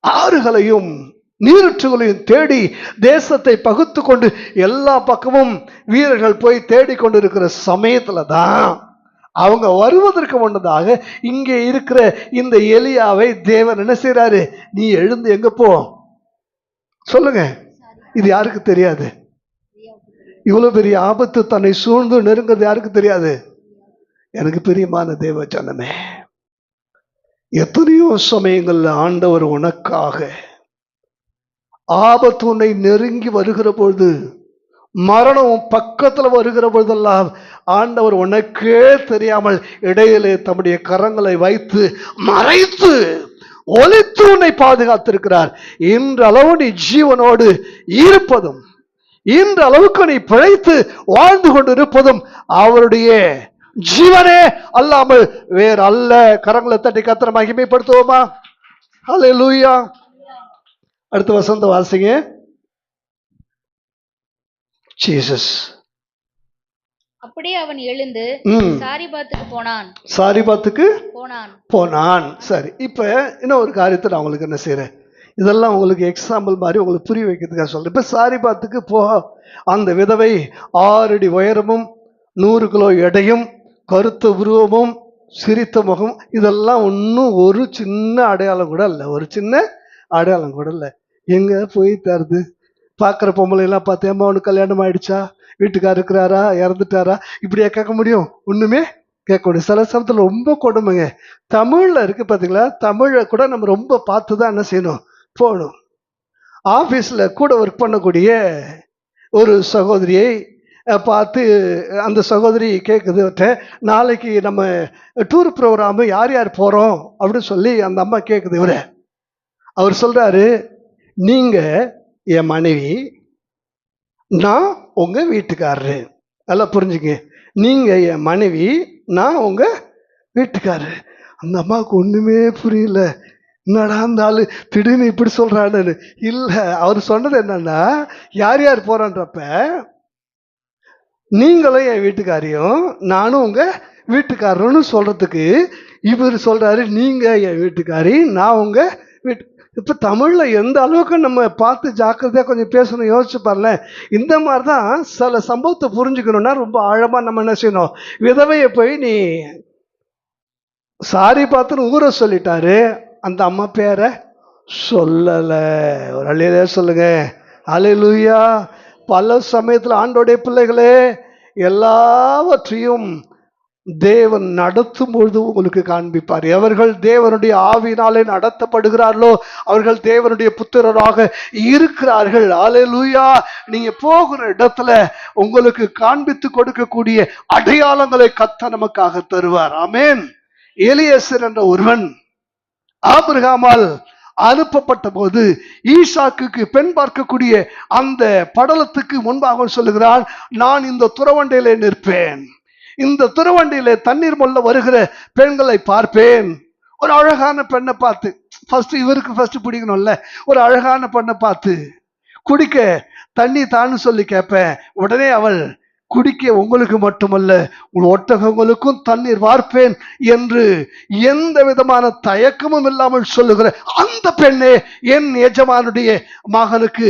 ஆறுகளையும் நீரூற்றுகளையும் தேடி தேசத்தை பகுத்து கொண்டு எல்லா பக்கமும் வீரர்கள் போய் தேடி கொண்டு இருக்கிற சமயத்துல தான் அவங்க வருவதற்கு முன்னதாக இங்கே இருக்கிற இந்த எலியாவை தேவன் என்ன செய்யறாரு, நீ எழுந்து எங்க போ சொல்லுங்க. இது யாருக்கு தெரியாது? இவ்வளவு பெரிய ஆபத்து தன்னை சூழ்ந்து நெருங்கிறது யாருக்கு தெரியாது? எனக்கு பிரியமான தேவ ஜனமே, எத்தனையோ சமயங்கள்ல ஆண்டவர் உனக்காக ஆபத்து உன்னை நெருங்கி வருகிற பொழுது, மரணம் பக்கத்துல வருகிற பொழுதெல்லாம் ஆண்டவர் உனக்கே தெரியாமல் இடையிலே தம்முடைய கரங்களை வைத்து மறைத்து ஒளித்து உன்னை பாதுகாத்திருக்கிறார். இன்றளவு நீ ஜீவனோடு இருப்பதும், இந்த அளவுக்கு நீ பிழைத்து வாழ்ந்து கொண்டிருப்பதும் அவருடைய ஜீவனே அல்லாமல் வேற அல்ல. கரங்களை தட்டி கர்த்தரை மகிமைப்படுத்துவோமா? ஹல்லேலூயா. அடுத்த வசனத்தை வாசிங்க. ஜீசஸ். அப்படியே அவன் எழுந்து சாரிபாத்துக்கு போனான். சாரிபாத்துக்கு போனான். சரி, இப்ப இன்னும் ஒரு காரியத்தை நான் உங்களுக்கு என்ன செய்யறேன், இதெல்லாம் உங்களுக்கு எக்ஸாம்பிள் மாதிரி உங்களுக்கு புரிய வைக்கிறதுக்காக சொல்றேன். இப்ப சாரிபாத்துக்கு அந்த விதவை 6 அடி உயரமும் 100 கிலோ எடையும் கருத்த உருவமும் சிரித்த முகம், இதெல்லாம் ஒன்றும் ஒரு சின்ன அடையாளம் கூட இல்லை, ஒரு சின்ன அடையாளம் கூட இல்லை. எங்க போய் தருது? பார்க்குற பொம்பளை எல்லாம் பார்த்து, ஏமா அவனுக்கு கல்யாணம் ஆயிடுச்சா, வீட்டுக்கார் இருக்கிறாரா, இறந்துட்டாரா, இப்படியா கேட்க முடியும்? ஒண்ணுமே கேட்க முடியும். சில சமயத்தில் ரொம்ப கொடுமைங்க. தமிழ்ல இருக்கு பார்த்தீங்களா, தமிழை கூட நம்ம ரொம்ப பார்த்து தான் என்ன செய்யணும், போகணும். ஆஃபீஸில் கூட ஒர்க் பண்ணக்கூடிய ஒரு சகோதரியை பார்த்து அந்த சகோதரி கேட்குது, நாளைக்கு நம்ம டூர் ப்ரோக்ராமு யார் யார் போகிறோம் அப்படின்னு சொல்லி அந்த அம்மா கேட்குது. அவர் சொல்கிறாரு, நீங்கள் என் மனைவி, நான் உங்கள் வீட்டுக்காரரு. நல்லா புரிஞ்சுங்க, நீங்கள் என் மனைவி, நான் உங்கள் வீட்டுக்காரரு. அந்த அம்மாவுக்கு ஒன்றுமே புரியல, என்னடா இருந்தாலும் திடீர்னு இப்படி சொல்றான்னு. இல்ல, அவர் சொன்னது என்னன்னா, யார் யார் போறன்றப்ப நீங்களும் என் வீட்டுக்காரியும் நானும் உங்க வீட்டுக்காரன்னு சொல்றதுக்கு இவர் சொல்றாரு, நீங்க என் வீட்டுக்காரி, நான் உங்க வீட்டு. இப்ப தமிழ்ல எந்த அளவுக்கு நம்ம பார்த்து ஜாக்கிரதையா கொஞ்சம் பேசணும், யோசிச்சு பாருல. இந்த மாதிரிதான் சில சம்பவத்தை புரிஞ்சுக்கணும்னா ரொம்ப ஆழமா நம்ம என்ன செய்யணும். விதவையை போய் நீ சாரி பார்த்துன்னு ஊரை சொல்லிட்டாரு, அந்த அம்மா பேரை சொல்லல. ஒரு அல்லேலூயா சொல்லுங்க. அல்லேலூயா. பல சமயத்தில் ஆண்டோடைய பிள்ளைகளே, எல்லாவற்றையும் தேவன் நடத்தும் பொழுது உங்களுக்கு காண்பிப்பார். எவர்கள் தேவனுடைய ஆவியினாலே நடத்தப்படுகிறார்களோ அவர்கள் தேவனுடைய புத்திரராக இருக்கிறார்கள். அல்லேலூயா. நீங்க போகிற இடத்துல உங்களுக்கு காண்பித்து கொடுக்கக்கூடிய அடையாளங்களை கர்த்தர் நமக்காக தருவார். ஆமென். எலியேசர் என்ற ஒருவன் ஆபிரகாமால் அனுப்பப்பட்ட போது ஈசாக்குக்கு பெண் பார்க்கக்கூடிய அந்த படலத்துக்கு முன்பாக சொல்லுகிறான், நான் இந்த துறவண்டையிலே நிற்பேன், இந்த துறவண்டியில தண்ணீர் மொள்ள வருகிற பெண்களை பார்ப்பேன். ஒரு அழகான பெண்ணை பார்த்து, ஃபர்ஸ்ட் இவருக்கு ஃபர்ஸ்ட் பிடிக்கணும்ல, ஒரு அழகான பெண்ணை பார்த்து குடிக்க தண்ணி தான்னு சொல்லி கேட்பேன். உடனே அவள் குடிக்க உங்களுக்கு மட்டுமல்ல உங்கள் ஒட்டகங்களுக்கும் தண்ணீர் வார்ப்பேன் என்று எந்த விதமான தயக்கமும் இல்லாமல் சொல்லுகிற அந்த பெண்ணே என் எஜமானுடைய மகனுக்கு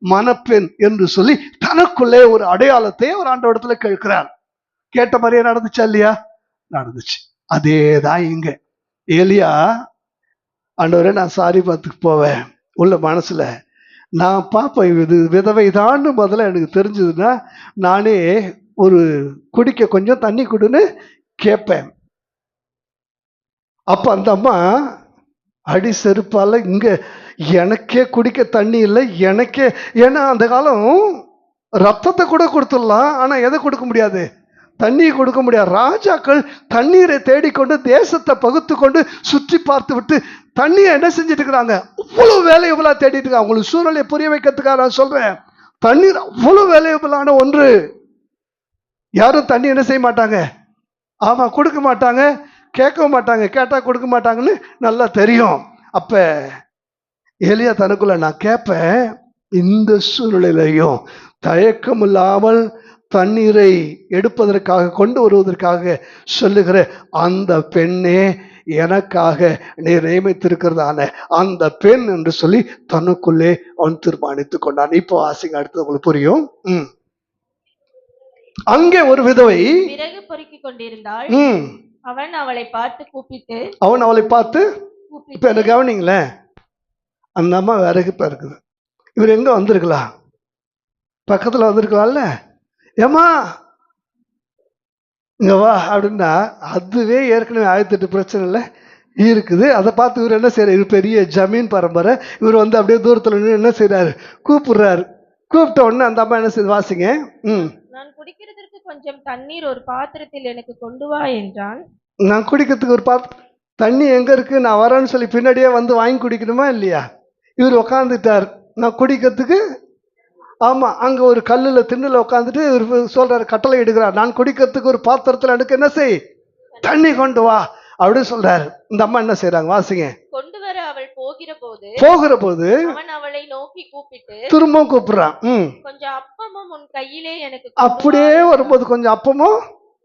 மணப்பெண் என்று சொல்லி தனக்குள்ளே ஒரு அடையாளத்தை ஒரு ஆண்டவரிடத்துல கேட்கிறார். கேட்ட மாதிரியே நடந்துச்சா இல்லையா? நடந்துச்சு. அதேதான் இங்க. ஏலியா, ஆண்டவரே நான் சாரி பார்த்துக்கு போவேன், உள்ள மனசுல நான் பார்ப்பேன் இது விதவை தான் முதல்ல எனக்கு தெரிஞ்சதுன்னா நானே ஒரு குடிக்க கொஞ்சம் தண்ணி கொடுன்னு கேட்பேன். அப்ப அந்த அம்மா அடி செருப்பால இங்க எனக்கே குடிக்க தண்ணி இல்லை எனக்கே, ஏன்னா அந்த காலம் ரத்தத்தை கூட கொடுத்துடலாம், ஆனா எதை கொடுக்க முடியாது? தண்ணியை கொடுக்க முடியாது. ராஜாக்கள் தண்ணீரை தேடிக்கொண்டு தேசத்தை பகுத்து கொண்டு சுற்றி பார்த்து விட்டு தண்ணியை என்ன செஞ்சுட்டு இருக்கிறாங்க? அவ்வளவு வேலையபிளா தேடிட்டு இருக்காங்க. உங்களுக்கு சூழ்நிலையை புரிய வைக்கிறதுக்காக நான் சொல்றேன், தண்ணீர் அவ்வளவு வேலையபிளான ஒன்று. யாரும் தண்ணி என்ன செய்ய மாட்டாங்க, ஆமா கொடுக்க மாட்டாங்க, கேட்கவும் மாட்டாங்க, கேட்டா கொடுக்க மாட்டாங்கன்னு நல்லா தெரியும். அப்ப எலியா தனக்குள்ள நான் கேட்பேன், இந்த சூழ்நிலையிலையும் தயக்கம் இல்லாமல் தண்ணீரை எடுப்பதற்காக கொண்டு வருவதற்காக சொல்லுகிற அந்த பெண்ணே எனக்காக நீ நியமித்திருக்கிறதான அந்த பெண் என்று சொல்லி தனக்குள்ளே அவன் தீர்மானித்துக் கொண்டான். இப்போ ஆசைங்க அடுத்து உங்களுக்கு புரியும். அங்கே ஒரு விதவை விறகு பொறுக்கிக் கொண்டிருந்தாள். அவன் அவளை பார்த்து கூப்பிட்டு இப்ப என்ன கவனிங்களேன், அந்த அம்மா விறகு இருக்குது, இவர் எங்க வந்திருக்கலாம், பக்கத்துல வந்திருக்கலாம்ல, ஏமா இங்க வா அப்படின்னா அதுவே ஏற்கனவே 1008 பிரச்சனை இல்லை இருக்குது. அதை பார்த்து இவர் என்ன செய்யறாரு, இவர் பெரிய ஜமீன் பரம்பரை, இவர் வந்து அப்படியே தூரத்துல நின்று என்ன செய்யறாரு, கூப்பிடுறாரு. கூப்பிட்ட உடனே அந்த அம்மா என்ன செய்யுது வாசிங்க. நான் குடிக்கிறதுக்கு கொஞ்சம் தண்ணீர் ஒரு பாத்திரத்தில் எனக்கு கொண்டு வா என்றான். நான் குடிக்கிறதுக்கு ஒரு தண்ணி எங்க இருக்கு, நான் வரேன்னு சொல்லி பின்னாடியே வந்து வாங்கி குடிக்கணுமா இல்லையா? இவர் உக்காந்துட்டார், நான் குடிக்கிறதுக்கு, ஆமா அங்க ஒரு கல்லுல திண்ணுல உட்காந்துட்டு இவர் சொல்றாரு, கட்டளை எடுக்கிறார், நான் குடிக்கிறதுக்கு ஒரு பாத்திரத்துல எனக்கு என்ன செய், தண்ணி கொண்டு வா அப்படின்னு சொல்றாரு. இந்த அம்மா என்ன செய்யறாங்க வாசிங்க. கொண்டு வர அவள் போகிற போது அவன் அவளை நோக்கி கூப்பிட்டு திரும்ப கூப்பிடுறான், கொஞ்சம் அப்பமும் உன் கையிலே எனக்கு, அப்படியே வரும்போது கொஞ்சம் அப்பமும்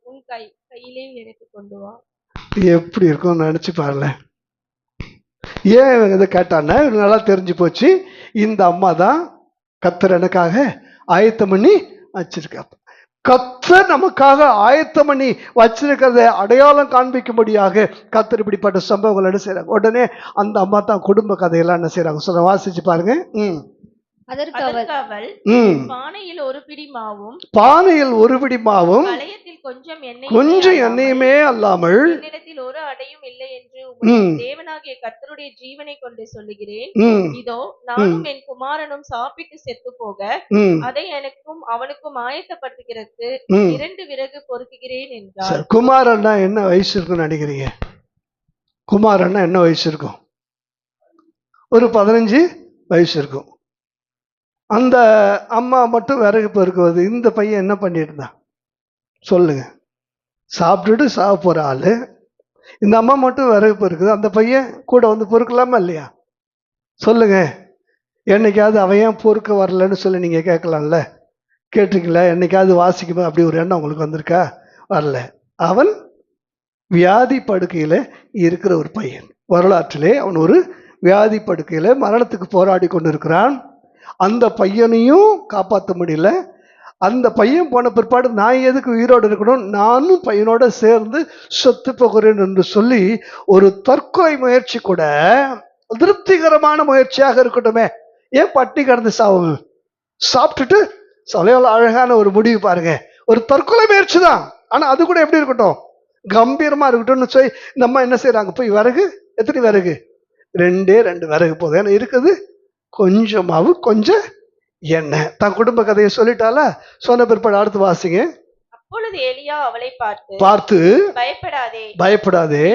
உன் கையிலே எனக்கு கொண்டு வா. எப்படி இருக்கும் நினைச்சு பாருல. ஏன் இதை கேட்டான்னா நல்லா தெரிஞ்சு போச்சு, இந்த அம்மா தான் கர்த்தர் எனக்காக ஆயத்தம் பண்ணி வச்சிருக்க. கர்த்தர் நமக்காக ஆயத்தம் பண்ணி வச்சிருக்கிறத அடையாளம் காண்பிக்கும்படியாக கர்த்தர் இப்படிப்பட்ட சம்பவங்கள் என்ன செய்யறாங்க. உடனே அந்த அம்மா தான் குடும்ப கதையெல்லாம் என்ன செய்யறாங்க சொல்ல வாசிச்சு பாருங்க. அதற்கு அவள் பானையில் ஒரு பிடி மாவும் கலயத்தில் கொஞ்சம் எண்ணெயுமே அல்லாமல் என்னிடத்தில் ஒரு அடையும் இல்லை என்று தேவனாகிய கர்த்தருடைய ஜீவனை கொண்டு சொல்லுகிறேன், இதோ நானும் என் குமாரனும் சாப்பிட்டு செத்து போக அதை எனக்கும் அவனுக்கும் ஆயத்தப்படுத்துகிறதுக்கு 2 விறகு பொறுக்குகிறேன் என்றார். குமாரன்னா என்ன வயசு இருக்கும் நினைக்கிறீங்க? குமாரன்னா என்ன வயசு இருக்கும்? ஒரு 15 வயசு இருக்கும். அந்த அம்மா மட்டும் விறகு பொறுக்குவது. இந்த பையன் என்ன பண்ணிட்டு இருந்தான் சொல்லுங்க? சாப்பிட்டுட்டு சாக போற ஆளு. இந்த அம்மா மட்டும் விறகு பொறுக்குது, அந்த பையன் கூட வந்து பொறுக்கலாமா இல்லையா? சொல்லுங்க. என்னைக்காவது அவன் ஏன் பொறுக்க வரலன்னு சொல்லி நீங்க கேட்கலாம்ல, கேட்டிருக்கீங்களா? என்னைக்காவது வாசிக்கும்போது அப்படி ஒரு எண்ணம் உங்களுக்கு வந்திருக்கா? வரல. அவன் வியாதி படுக்கையில இருக்கிற ஒரு பையன். வரலாற்றிலே அவன் ஒரு வியாதி படுக்கையில மரணத்துக்கு போராடி கொண்டிருக்கிறான். அந்த பையனையும் காப்பாற்ற முடியல. அந்த பையன் போன பிற்பாடு நான் எதுக்கு உயிரோடு இருக்கணும், நானும் பையனோட சேர்ந்து செத்து போகிறேன் என்று சொல்லி ஒரு தற்கொலை முயற்சி கூட திருப்திகரமான முயற்சியாக இருக்கட்டுமே, ஏன் பட்டி கடந்து சாவு? சாப்பிட்டுட்டு சொல்ல அழகான ஒரு முடிவு பாருங்க, ஒரு தற்கொலை முயற்சி தான், ஆனா அது கூட எப்படி இருக்கட்டும், கம்பீரமா இருக்கட்டும்னு சொல்லி நம்ம என்ன செய்யறாங்க, போய் விறகு, எத்தனை விறகு, 2 விறகு போதும், ஏன்னா இருக்குது கொஞ்சம் மாவு கொஞ்சம் எண்ணெய். தன் குடும்ப கதையை சொல்லிட்டால. சொன்ன பிற்பாடு அடுத்து வாசிங்க. அப்பொழுது எலியா அவளை பார்த்து பயப்படாதே,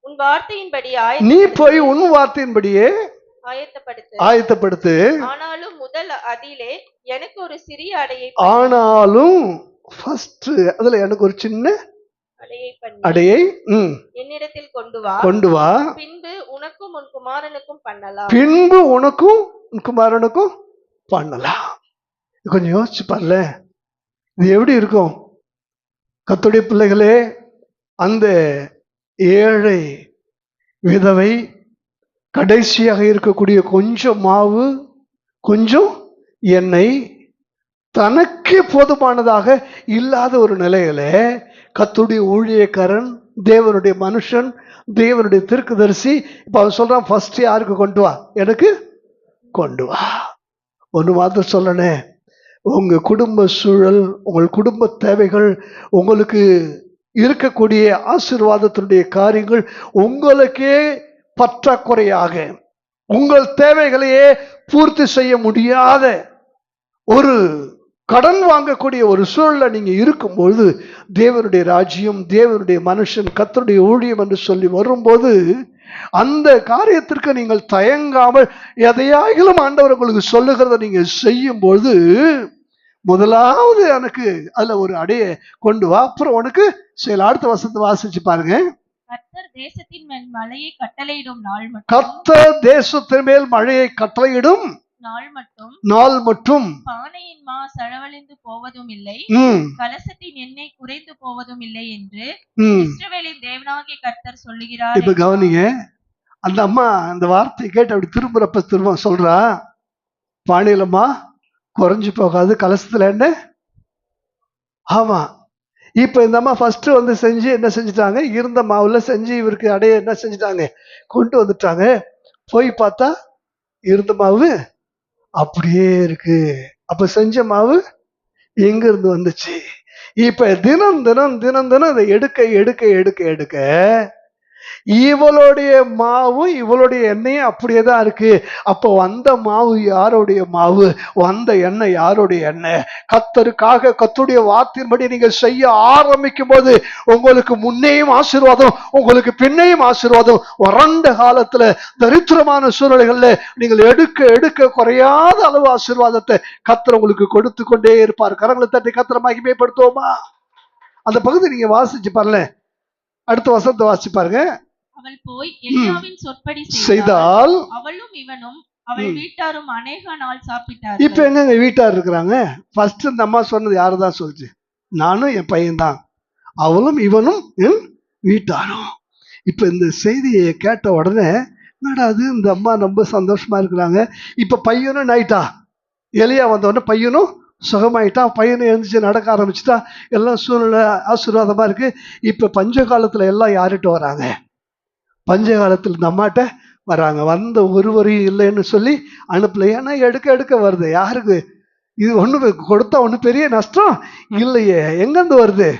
உன் வார்த்தையின்படி நீ போய் உன் வார்த்தையின்படியே ஆயத்தப்படுத்து. ஆனாலும் முதல் அதிலே எனக்கு ஒரு சிறிய அடையை, ஆனாலும் ஃபர்ஸ்ட் அதுல எனக்கு ஒரு சின்ன அடையை என்னிடத்தில் கொண்டு வா. பின்பு உனக்கும் உன் குமாரனுக்கும் பண்ணலாம். கொஞ்சம் யோசிச்சு பாருல, இது எப்படி இருக்கும்? கர்த்தருடைய பிள்ளைகளே, அந்த ஏழை விதவை கடைசியாக இருக்கக்கூடிய கொஞ்சம் மாவு கொஞ்சம் எண்ணெய் தனக்கே போதுமானதாக இல்லாத ஒரு நிலையில கர்த்தருடைய ஊழியக்காரன், தேவனுடைய மனுஷன், தேவனுடைய தீர்க்கதரிசி இப்ப அவன் சொல்றான், ஃபர்ஸ்ட் யாருக்கு கொண்டு வா, எனக்கு கொண்டு வா. ஒன்று மாத்திரம் சொல்லணே, உங்க குடும்ப சூழல், உங்கள் குடும்ப தேவைகள், உங்களுக்கு இருக்கக்கூடிய ஆசீர்வாதத்தினுடைய காரியங்கள் உங்களுக்கே பற்றாக்குறையாக, உங்கள் தேவைகளையே பூர்த்தி செய்ய முடியாத ஒரு கடன் வாங்கக்கூடிய ஒரு சூழல்ல நீங்க இருக்கும்போது, தேவனுடைய ராஜ்யம், தேவனுடைய மனுஷன், கர்த்தருடைய ஊழியம் என்று சொல்லி வரும்போது, அந்த காரியத்திற்கு நீங்கள் தயங்காமல் எதையாகிலும் ஆண்டவர் உங்களுக்கு சொல்லுகிறத நீங்க செய்யும்போது, முதலாவது எனக்கு அதுல ஒரு அடைய கொண்டு வா, அப்புறம் உனக்கு சில அடுத்த வசனத்தை வாசிச்சு பாருங்க. கர்த்தர் தேசத்தின் மேல் மழையை கட்டளையிடும் நாள் மட்டும், கர்த்தர் தேசத்தின் மேல் மழையை கட்டளையிடும் நாள் மட்டும் பானையின் மா செலவழிந்து போவதும் இல்லை, கலசத்தின் எண்ணெய் குறைந்து போவதும் இல்லை என்று இஸ்ரவேலின் தேவனாகிய கர்த்தர் சொல்லுகிறார். இப்ப கவனிங்க, அந்த அம்மா அந்த வார்த்தையை கேட்டு அப்படி திரும்ப சொல்றா, பானையிலமா குறைஞ்சு போகாது, கலசத்துல என்ன. ஆமா, இப்ப இந்த அம்மா ஃபர்ஸ்ட் வந்து செஞ்சு என்ன செஞ்சுட்டாங்க, இருந்த மாவுல செஞ்சு இவருக்கு அடைய என்ன செஞ்சுட்டாங்க, கொண்டு வந்துட்டாங்க. போய் பார்த்தா இருந்த மாவு அப்படியே இருக்கு. அப்ப செஞ்ச மாவு எங்க இருந்து வந்துச்சு? இப்ப தினம் அதை எடுக்க இவளுடைய மாவும் இவளுடைய எண்ணெயும் அப்படியேதான் இருக்கு. அப்போ வந்த மாவு யாருடைய மாவு, வந்த எண்ணெய் யாருடைய எண்ணெய்? கர்த்தருக்காக கர்த்தருடைய வார்த்தையின்படி நீங்க செய்ய ஆரம்பிக்கும் போது உங்களுக்கு முன்னேயும் ஆசீர்வாதம், உங்களுக்கு பின்னையும் ஆசீர்வாதம். வறண்ட காலத்துல, தரித்திரமான சூழ்நிலைகள்ல நீங்கள் எடுக்க குறையாத அளவு ஆசீர்வாதத்தை கர்த்தர் உங்களுக்கு கொடுத்து கொண்டே இருப்பார். கரங்களை தட்டி கர்த்தரை மகிமைப்படுத்துவோமா? அந்த பகுதி நீங்க வாசிச்சு பாருங்க. அடுத்த வசனத்தை வாசிச்சு பாருங்க. அவள் போய் எலியாவின் சொற்படி செய்தால் அவளும் இவனும் அவள் வீட்டாரும் அநேக நாள் சாப்பிட்டார். இப்ப எங்க வீட்டார் இருக்கிறாங்க? ஃபர்ஸ்ட் இந்த அம்மா சொன்னது யாருதான் சொல்லுச்சு? நானும் என் பையன் தான், அவளும் இவனும் என் வீட்டாரும். இப்ப இந்த செய்தியை கேட்ட உடனே என்னடா அது, இந்த அம்மா ரொம்ப சந்தோஷமா இருக்கிறாங்க. இப்ப பையனும் நைட்டா, எலியா வந்த உடனே பையனும் சுகமாயிட்டா, பையனை எழுந்துச்சு நடக்க ஆரம்பிச்சுட்டா, எல்லாம் சூழ்நிலை ஆசீர்வாதமா இருக்கு. இப்ப பஞ்ச காலத்துல எல்லாம் யார்கிட்ட வராங்க? பஞ்ச காலத்துல இந்த அம்மாட்ட வராங்க. வந்த ஒருவரையும் இல்லைன்னு சொல்லி அனுப்பல. ஏன்னா எடுக்க வருது. யாருக்கு இது? ஒண்ணு கொடுத்தா ஒண்ணு பெரிய நஷ்டம் இல்லையே. எங்கிருந்து வருது?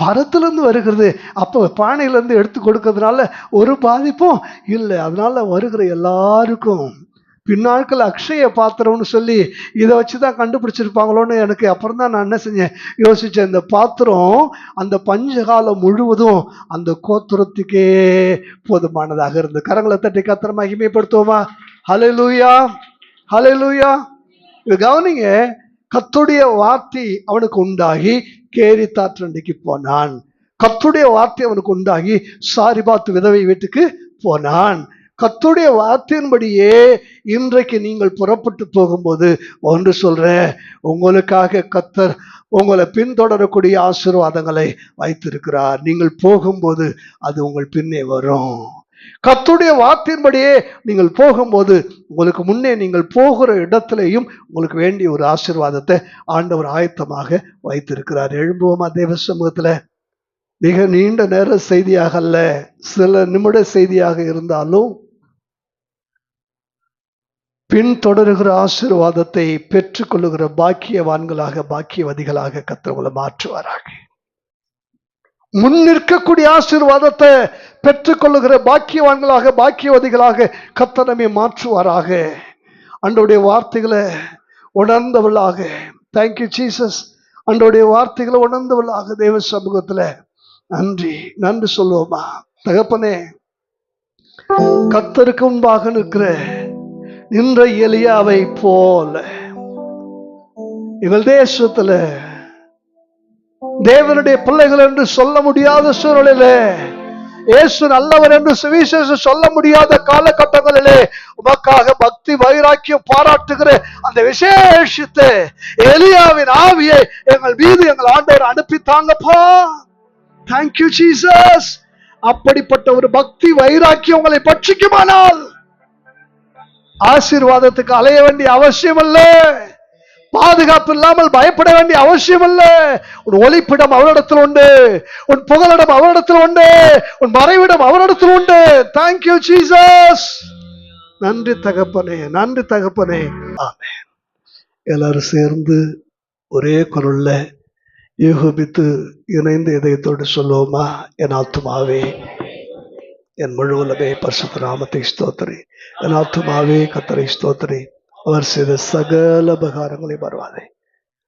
பரத்துல இருந்து வருகிறது. அப்ப பானையில இருந்து எடுத்து கொடுக்கறதுனால ஒரு பாதிப்பும் இல்லை. அதனால வருகிற எல்லாருக்கும் பின்னாட்கள் அக்ஷய பாத்திரம்னு சொல்லி இதை வச்சுதான் கண்டுபிடிச்சிருப்பாங்களோன்னு எனக்கு அப்புறம் தான் நான் என்ன செஞ்சேன், யோசிச்சேன். இந்த பாத்திரம் அந்த பஞ்சகாலம் முழுவதும் அந்த கோத்திரத்துக்கே போதுமானதாக இருந்து. கரங்களை தட்டி கர்த்தரை மகிமைப்படுத்துவோமா? ஹல்லேலூயா, ஹல்லேலூயா. இது கவனிங்க, கர்த்தருடைய வார்த்தை அவனுக்கு உண்டாகி கேரித்தாற்றண்டைக்கு போனான். கர்த்தருடைய வார்த்தை அவனுக்கு உண்டாகி சாரிபாத் விதவை வீட்டுக்கு போனான். கர்த்தருடைய வார்த்தையின்படியே இன்றைக்கு நீங்கள் புறப்பட்டு போகும்போது ஒன்று சொல்றேன், உங்களுக்காக கர்த்தர் உங்களை பின்தொடரக்கூடிய ஆசீர்வாதங்களை வைத்திருக்கிறார். நீங்கள் போகும்போது அது உங்கள் பின்னே வரும். கர்த்தருடைய வார்த்தையின்படியே நீங்கள் போகும்போது உங்களுக்கு முன்னே நீங்கள் போகிற இடத்திலேயும் உங்களுக்கு வேண்டிய ஒரு ஆசீர்வாதத்தை ஆண்டவர் ஆயத்தமாக வைத்திருக்கிறார். எழும்புவோமா தேவ சமூகத்துல? மிக நீண்ட நேர செய்தியாக அல்ல, சில நிமிட செய்தியாக இருந்தாலும் பின்தொடருகிற ஆசீர்வாதத்தை பெற்றுக்கொள்ளுகிற பாக்கியவான்களாக, பாக்கியவதிகளாக கர்த்தர் உங்களை மாற்றுவாராக. முன் நிற்கக்கூடிய ஆசீர்வாதத்தை பெற்றுக்கொள்ளுகிற பாக்கியவான்களாக, பாக்கியவதிகளாக கர்த்தர் நம்மை மாற்றுவாராக. ஆண்டவருடைய வார்த்தைகளை உணர்ந்தவளாக, தேங்க்யூ ஜீசஸ், ஆண்டவருடைய வார்த்தைகளை உணர்ந்தவளாக தேவ சமூகத்துல நன்றி சொல்லுவோமா? தகப்பனே, கர்த்தருக்கு முன்பாக நின்ற எலியாவை போல எங்கள் தேசத்துல தேவனுடைய பிள்ளைகள் என்று சொல்ல முடியாத சூழலிலே, இயேசு நல்லவர் என்று சுவிசேஷம் சொல்ல முடியாத காலகட்டங்களிலே உமக்காக பக்தி வைராக்கியம் பாராட்டுகிற அந்த விசேஷத்தை எலியாவின் ஆவியை எங்கள் மீது எங்கள் ஆண்டவர் அனுப்பித்தாங்கப்பா. Thank you Jesus. அப்படிப்பட்ட ஒரு பக்தி வைராக்கியம் உங்களை பட்சிக்குமானால் ஆசீர்வாதத்துக்கு அலைய வேண்டிய அவசியம் அல்ல, பாதுகாப்பு இல்லாமல் பயப்பட வேண்டிய அவசியம் அல்ல. உன் ஒளிப்பிடம் அவரிடத்தில் உண்டு, உன் புகலிடம் அவரிடத்தில் உண்டு, உன் மறைவிடம் அவரிடத்தில் உண்டு. Thank you Jesus. நன்றி தகப்பனே, நன்றி தகப்பனே. ஆமென். எல்லாரும் சேர்ந்து ஒரே குரல்ல ஏகோபித்து இணைந்து இதயத்தோடு சொல்லுவோமா? என் ஆத்துமாவே என் முழு உள்ளமே பரிசுத்த நாமத்தை ஸ்தோத்திரி. என் ஆத்துமாவே கர்த்தரை ஸ்தோத்திரி. அவர் செய்த சகல உபகாரங்களை மறவாதே.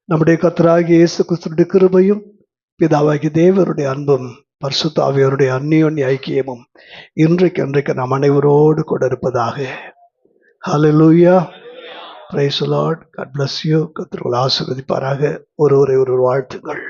நம்முடைய கர்த்தராகிய இயேசு கிறிஸ்துவின் கிருபையும் பிதாவாகிய தேவனுடைய அன்பும் பரிசுத்த ஆவியாருடைய அந்நியோன்ய ஐக்கியமும் இன்றைக்கு நாம் அனைவரோடு கூட இருப்பதாக. Hallelujah. Praise the Lord. God bless you. கர்த்தர் உங்களை ஆசீர்வதிப்பாராக. ஒருவரை வாழ்த்துங்கள்.